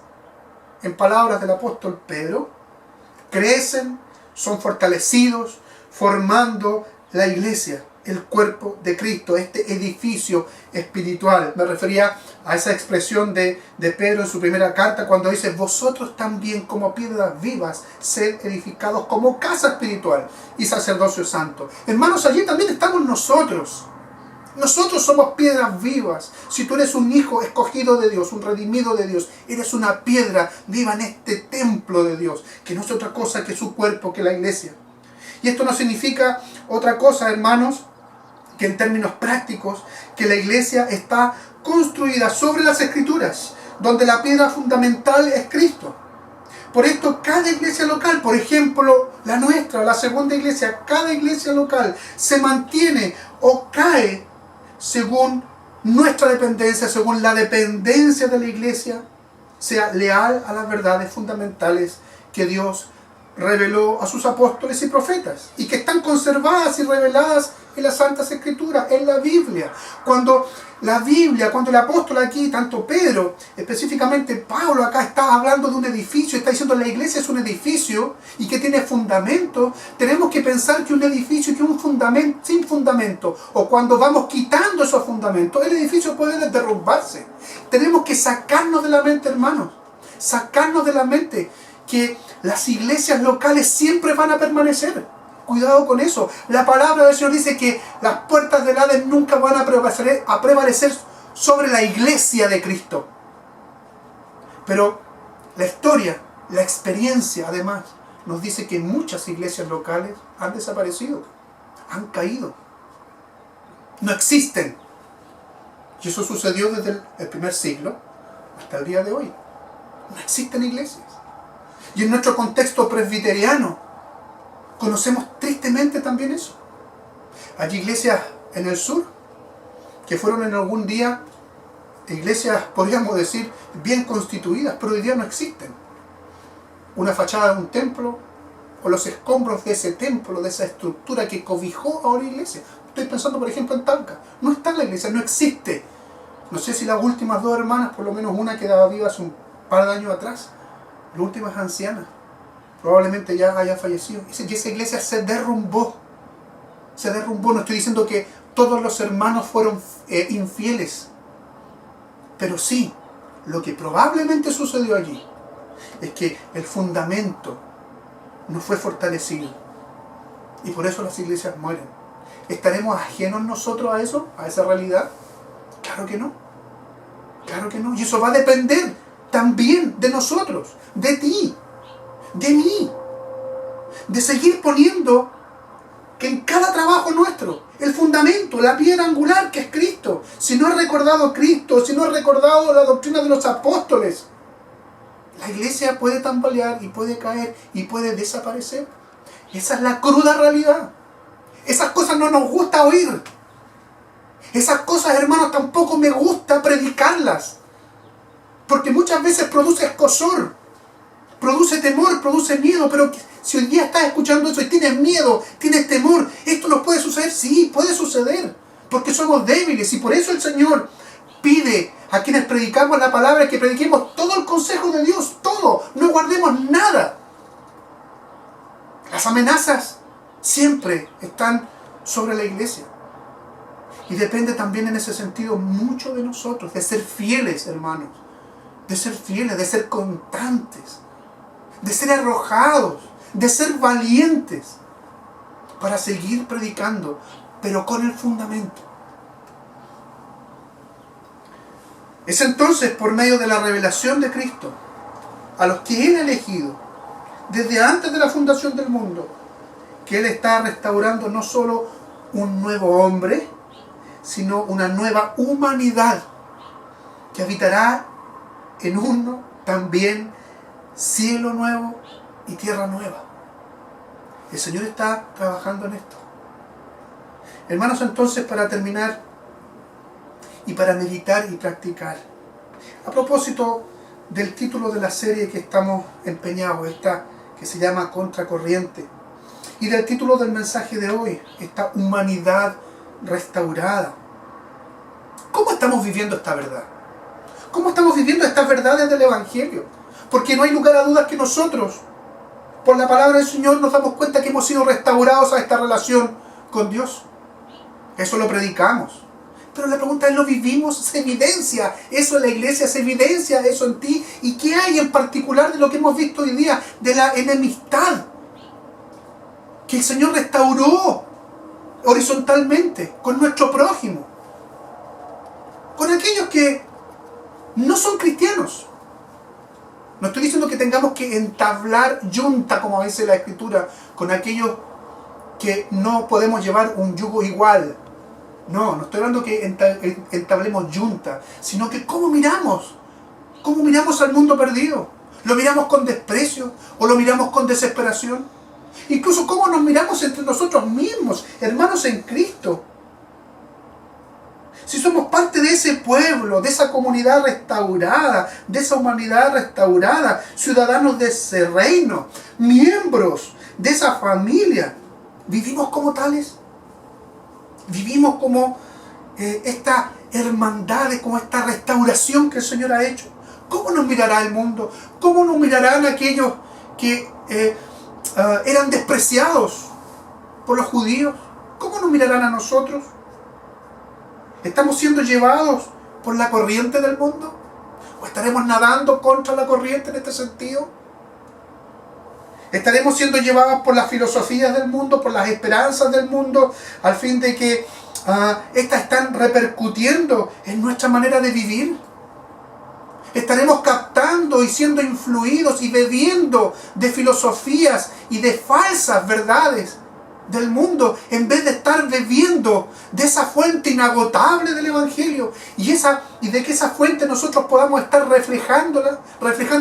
S4: en palabras del apóstol Pedro, crecen, son fortalecidos, formando la iglesia, el cuerpo de Cristo, este edificio espiritual. Me refería a esa expresión de Pedro en su primera carta cuando dice: vosotros también como piedras vivas sed edificados como casa espiritual y sacerdocio santo. Hermanos, allí también estamos nosotros. Nosotros somos piedras vivas. Si tú eres un hijo escogido de Dios, un redimido de Dios, eres una piedra viva en este templo de Dios, que no es otra cosa que su cuerpo, que la iglesia. Y esto no significa otra cosa, hermanos, que en términos prácticos, que la iglesia está construida sobre las Escrituras, donde la piedra fundamental es Cristo. Por esto, cada iglesia local, por ejemplo, la nuestra, la segunda iglesia, cada iglesia local se mantiene o cae según nuestra dependencia, según la dependencia de la iglesia, sea leal a las verdades fundamentales que Dios reveló a sus apóstoles y profetas, y que están conservadas y reveladas en las Santas Escrituras, en la Biblia. Cuando el apóstol aquí, tanto Pedro, específicamente Pablo acá está hablando de un edificio, está diciendo la iglesia es un edificio y que tiene fundamento, tenemos que pensar que un edificio que un fundamento sin fundamento, o cuando vamos quitando esos fundamentos, el edificio puede derrumbarse. Tenemos que sacarnos de la mente, hermanos, sacarnos de la mente que las iglesias locales siempre van a permanecer. Cuidado con eso. La palabra del Señor dice que las puertas del Hades nunca van a prevalecer sobre la iglesia de Cristo. Pero la historia, la experiencia, además, nos dice que muchas iglesias locales han desaparecido, han caído, no existen. Y eso sucedió desde el primer siglo hasta el día de hoy. No existen iglesias. Y en nuestro contexto presbiteriano conocemos tristemente también eso. Hay iglesias en el sur que fueron en algún día iglesias, podríamos decir, bien constituidas, pero hoy día no existen. Una fachada de un templo o los escombros de ese templo, de esa estructura que cobijó a una iglesia. Estoy pensando, por ejemplo, en Talca. No está la iglesia, no existe. No sé si las últimas dos hermanas, por lo menos una quedaba viva hace un par de años atrás. La última es anciana, probablemente ya haya fallecido. Y esa iglesia se derrumbó. Se derrumbó. No estoy diciendo que todos los hermanos fueron infieles. Pero sí, lo que probablemente sucedió allí es que el fundamento no fue fortalecido. Y por eso las iglesias mueren. ¿Estaremos ajenos nosotros a eso? ¿A esa realidad? Claro que no. Claro que no. Y eso va a depender también de nosotros, de ti, de mí, de seguir poniendo que en cada trabajo nuestro, el fundamento, la piedra angular que es Cristo. Si no he recordado Cristo, si no he recordado la doctrina de los apóstoles, la iglesia puede tambalear y puede caer y puede desaparecer. Esa es la cruda realidad. Esas cosas no nos gusta oír. Esas cosas, hermanos, tampoco me gusta predicarlas. Porque muchas veces produce escozor, produce temor, produce miedo. Pero si hoy día estás escuchando eso y tienes miedo, tienes temor, ¿esto nos puede suceder? Sí, puede suceder, porque somos débiles. Y por eso el Señor pide a quienes predicamos la palabra que prediquemos todo el consejo de Dios, todo, no guardemos nada. Las amenazas siempre están sobre la iglesia. Y depende también en ese sentido mucho de nosotros, de ser fieles, hermanos, de ser fieles, de ser constantes, de ser arrojados, de ser valientes para seguir predicando, pero con el fundamento. Es entonces por medio de la revelación de Cristo a los que Él ha elegido desde antes de la fundación del mundo, que Él está restaurando no solo un nuevo hombre, sino una nueva humanidad que habitará en uno también cielo nuevo y tierra nueva. El Señor está trabajando en esto. Hermanos, entonces, para terminar y para meditar y practicar, a propósito del título de la serie que estamos empeñados, esta que se llama Contracorriente, y del título del mensaje de hoy, esta humanidad restaurada. ¿Cómo estamos viviendo esta verdad? ¿Cómo estamos viviendo estas verdades del Evangelio? Porque no hay lugar a dudas que nosotros, por la palabra del Señor, nos damos cuenta que hemos sido restaurados a esta relación con Dios. Eso lo predicamos. Pero la pregunta es, ¿lo vivimos? ¿Se evidencia eso en la iglesia? ¿Se evidencia eso en ti? ¿Y qué hay en particular de lo que hemos visto hoy día? De la enemistad que el Señor restauró horizontalmente con nuestro prójimo, con aquellos que no son cristianos. No estoy diciendo que tengamos que entablar yunta, como dice la Escritura, con aquellos que no podemos llevar un yugo igual. No estoy hablando que entablemos yunta, sino que cómo miramos al mundo perdido. ¿Lo miramos con desprecio o lo miramos con desesperación? Incluso cómo nos miramos entre nosotros mismos, hermanos en Cristo. Si somos parte de ese pueblo, de esa comunidad restaurada, de esa humanidad restaurada, ciudadanos de ese reino, miembros de esa familia, ¿vivimos como tales? ¿Vivimos como esta hermandad, como esta restauración que el Señor ha hecho? ¿Cómo nos mirará el mundo? ¿Cómo nos mirarán aquellos que eran despreciados por los judíos? ¿Cómo nos mirarán a nosotros? ¿Estamos siendo llevados por la corriente del mundo? ¿O estaremos nadando contra la corriente en este sentido? ¿Estaremos siendo llevados por las filosofías del mundo, por las esperanzas del mundo, al fin de que estas están repercutiendo en nuestra manera de vivir? ¿Estaremos captando y siendo influidos y bebiendo de filosofías y de falsas verdades del mundo, en vez de estar bebiendo de esa fuente inagotable del Evangelio y de que esa fuente nosotros podamos estar reflejando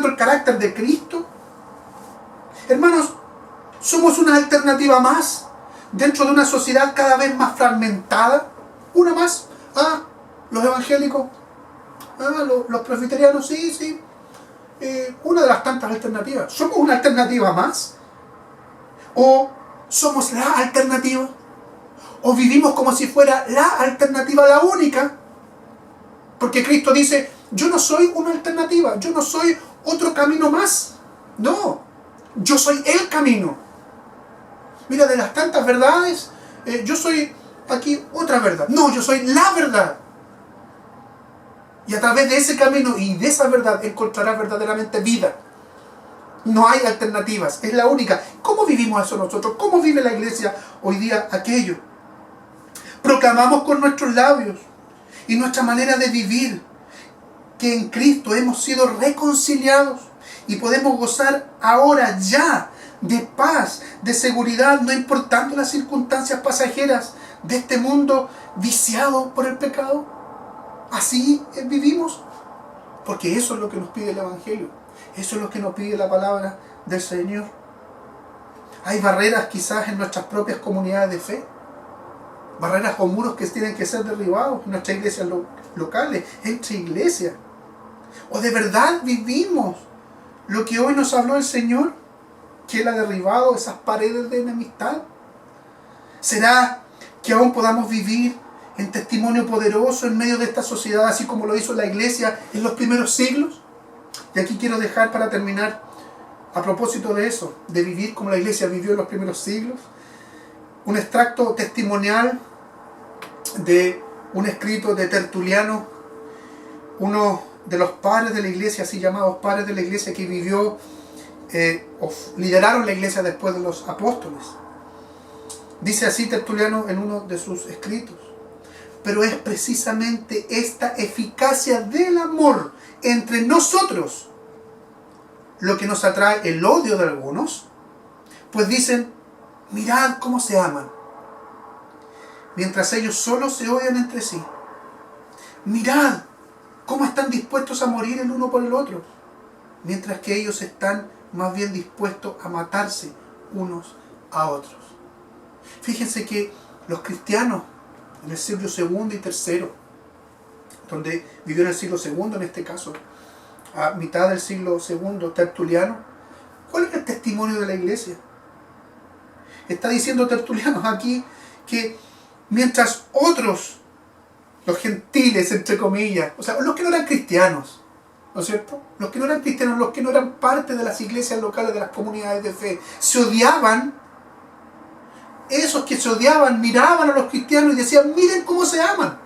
S4: el carácter de Cristo? Hermanos, somos una alternativa más dentro de una sociedad cada vez más fragmentada. Una más. Los evangélicos. Los presbiterianos, sí. Una de las tantas alternativas. ¿Somos una alternativa más? ¿O somos la alternativa? ¿O vivimos como si fuera la alternativa, la única? Porque Cristo dice, yo no soy una alternativa, yo no soy otro camino más. No, yo soy el camino. Mira, de las tantas verdades, yo soy aquí otra verdad. No, yo soy la verdad. Y a través de ese camino y de esa verdad encontrarás verdaderamente vida. No hay alternativas, es la única. ¿Cómo vivimos eso nosotros? ¿Cómo vive la iglesia hoy día aquello? Proclamamos con nuestros labios y nuestra manera de vivir que en Cristo hemos sido reconciliados y podemos gozar ahora ya de paz, de seguridad, no importando las circunstancias pasajeras de este mundo viciado por el pecado. Así vivimos, porque eso es lo que nos pide el Evangelio, eso es lo que nos pide la palabra del Señor. Hay barreras quizás en nuestras propias comunidades de fe, barreras o muros que tienen que ser derribados en nuestras iglesias locales, entre iglesias. ¿O de verdad vivimos lo que hoy nos habló el Señor? Que Él ha derribado esas paredes de enemistad. ¿Será que aún podamos vivir en testimonio poderoso en medio de esta sociedad, así como lo hizo la iglesia en los primeros siglos? Y aquí quiero dejar para terminar, a propósito de eso, de vivir como la iglesia vivió en los primeros siglos, un extracto testimonial de un escrito de Tertuliano, uno de los padres de la iglesia, así llamados padres de la iglesia, que vivió o lideraron la iglesia después de los apóstoles. Dice así Tertuliano en uno de sus escritos: pero es precisamente esta eficacia del amor entre nosotros lo que nos atrae el odio de algunos, pues dicen: mirad cómo se aman, mientras ellos solo se odian entre sí. Mirad cómo están dispuestos a morir el uno por el otro, mientras que ellos están más bien dispuestos a matarse unos a otros. Fíjense que los cristianos en el siglo II y III, donde vivió en el siglo II en este caso, a mitad del siglo II, Tertuliano, ¿cuál es el testimonio de la iglesia? Está diciendo Tertuliano aquí que mientras otros, los gentiles entre comillas, o sea, los que no eran cristianos, ¿no es cierto? Los que no eran cristianos, los que no eran parte de las iglesias locales, de las comunidades de fe, se odiaban. Esos que se odiaban miraban a los cristianos y decían: miren cómo se aman.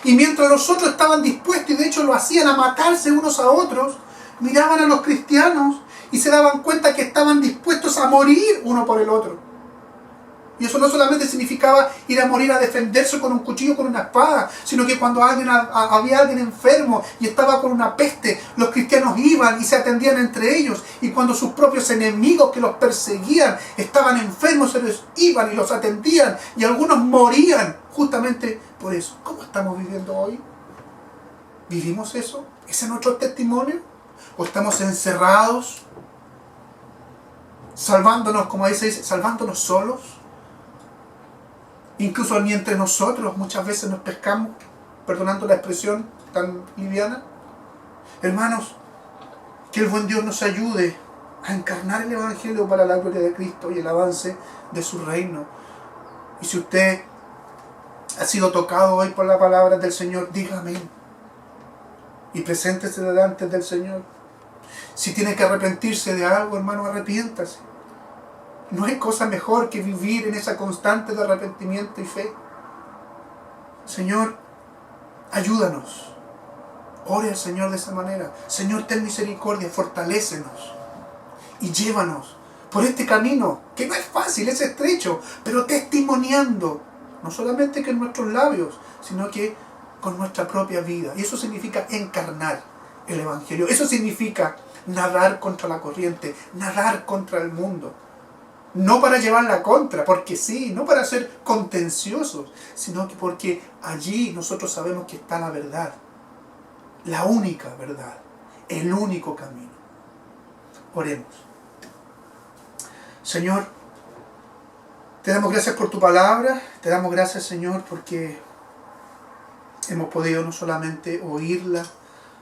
S4: Y mientras los otros estaban dispuestos, y de hecho lo hacían, a matarse unos a otros, miraban a los cristianos y se daban cuenta que estaban dispuestos a morir uno por el otro. Y eso no solamente significaba ir a morir a defenderse con un cuchillo, con una espada, sino que cuando había alguien enfermo y estaba con una peste, los cristianos iban y se atendían entre ellos. Y cuando sus propios enemigos que los perseguían estaban enfermos, ellos iban y los atendían. Y algunos morían justamente por eso. ¿Cómo estamos viviendo hoy? ¿Vivimos eso? ¿Ese es nuestro testimonio? ¿O estamos encerrados, salvándonos, como ahí se dice, salvándonos solos? Incluso ni entre nosotros muchas veces nos pescamos, perdonando la expresión tan liviana. Hermanos, que el buen Dios nos ayude a encarnar el Evangelio para la gloria de Cristo y el avance de su reino. Y si usted ha sido tocado hoy por la palabra del Señor, diga amén. Y preséntese delante del Señor. Si tiene que arrepentirse de algo, hermano, arrepiéntase. No hay cosa mejor que vivir en esa constante de arrepentimiento y fe. Señor, ayúdanos. Ore al Señor de esa manera. Señor, ten misericordia, fortalécenos y llévanos por este camino, que no es fácil, es estrecho, pero testimoniando, no solamente que en nuestros labios, sino que con nuestra propia vida. Y eso significa encarnar el Evangelio. Eso significa nadar contra la corriente, nadar contra el mundo. No para llevar la contra, porque sí, no para ser contenciosos, sino que porque allí nosotros sabemos que está la verdad, la única verdad, el único camino. Oremos. Señor, te damos gracias por tu palabra, te damos gracias, Señor, porque hemos podido no solamente oírla,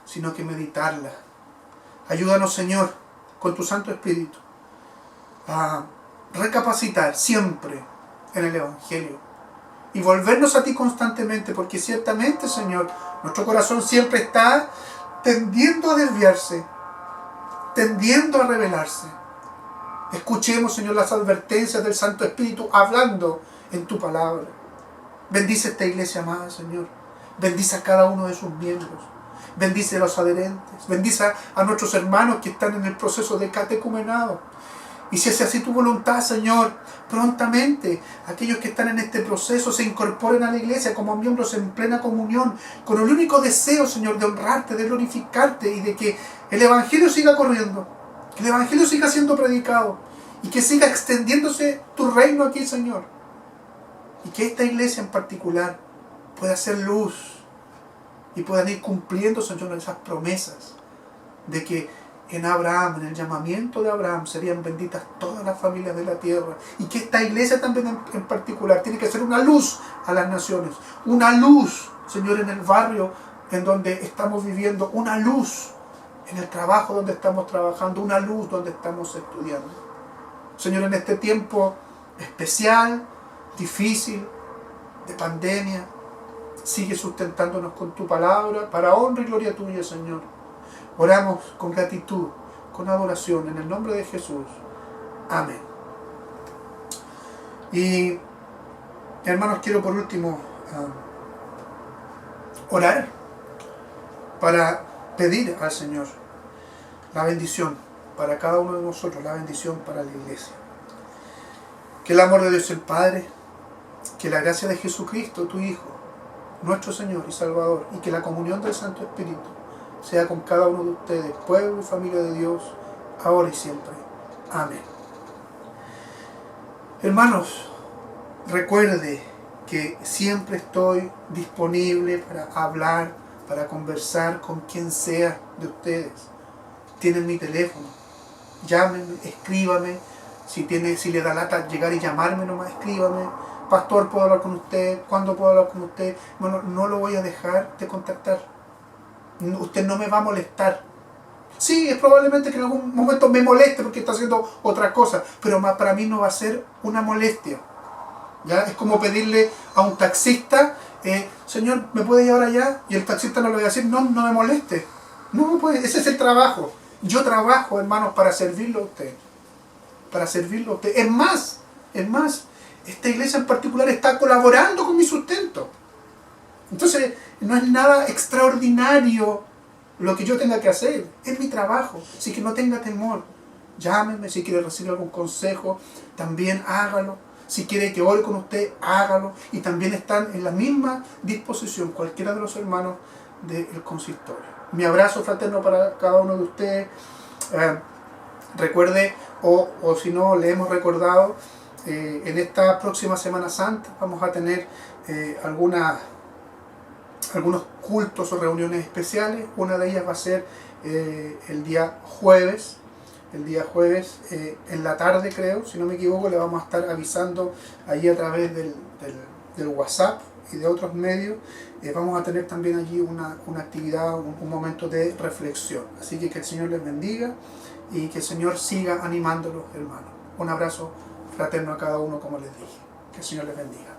S4: sino que meditarla. Ayúdanos, Señor, con tu Santo Espíritu, a recapacitar siempre en el Evangelio y volvernos a ti constantemente, porque ciertamente, Señor, nuestro corazón siempre está tendiendo a desviarse, tendiendo a rebelarse. Escuchemos, Señor, las advertencias del Santo Espíritu hablando en tu palabra. Bendice esta iglesia amada, Señor. Bendice a cada uno de sus miembros. Bendice a los adherentes. Bendice a nuestros hermanos que están en el proceso de catecumenado. Y si es así tu voluntad, Señor, prontamente aquellos que están en este proceso se incorporen a la iglesia como miembros en plena comunión, con el único deseo, Señor, de honrarte, de glorificarte y de que el Evangelio siga corriendo, que el Evangelio siga siendo predicado y que siga extendiéndose tu reino aquí, Señor. Y que esta iglesia en particular pueda ser luz y puedan ir cumpliendo, Señor, esas promesas de que en Abraham, en el llamamiento de Abraham, serían benditas todas las familias de la tierra. Y que esta iglesia también en particular tiene que ser una luz a las naciones. Una luz, Señor, en el barrio en donde estamos viviendo, una luz en el trabajo donde estamos trabajando, una luz donde estamos estudiando. Señor, en este tiempo especial, difícil, de pandemia, sigue sustentándonos con tu palabra, para honra y gloria tuya, Señor. Oramos con gratitud, con adoración, en el nombre de Jesús. Amén. Y, hermanos, quiero por último orar para pedir al Señor la bendición para cada uno de nosotros, la bendición para la iglesia. Que el amor de Dios el Padre, que la gracia de Jesucristo, tu Hijo, nuestro Señor y Salvador, y que la comunión del Santo Espíritu sea con cada uno de ustedes, pueblo y familia de Dios, ahora y siempre. Amén. Hermanos, recuerde que siempre estoy disponible para hablar, para conversar con quien sea de ustedes. Tienen mi teléfono, llámenme, escríbame. Si le da lata llegar y llamarme nomás, escríbame. Pastor, ¿puedo hablar con usted? ¿Cuándo puedo hablar con usted? Bueno, no lo voy a dejar de contactar. Usted no me va a molestar. Sí, es probablemente que en algún momento me moleste porque está haciendo otra cosa, pero para mí no va a ser una molestia. ¿Ya? Es como pedirle a un taxista, señor, ¿me puede llevar allá? Y el taxista no le va a decir, no me moleste. No me puede, ese es el trabajo. Yo trabajo, hermanos, para servirlo a usted. Para servirlo a usted. Es más, esta iglesia en particular está colaborando con mi sustento. Entonces, no es nada extraordinario lo que yo tenga que hacer. Es mi trabajo. Así que no tenga temor. Llámeme si quiere recibir algún consejo. También hágalo. Si quiere que ore con usted, hágalo. Y también están en la misma disposición cualquiera de los hermanos del consistorio. Mi abrazo fraterno para cada uno de ustedes. Recuerde, o si no le hemos recordado, en esta próxima Semana Santa vamos a tener algunos cultos o reuniones especiales. Una de ellas va a ser el día jueves. En la tarde, creo, si no me equivoco, le vamos a estar avisando allí a través del WhatsApp y de otros medios. Vamos a tener también allí una actividad, un momento de reflexión. Así que el Señor les bendiga y que el Señor siga animándolos, hermanos. Un abrazo fraterno a cada uno, como les dije. Que el Señor les bendiga.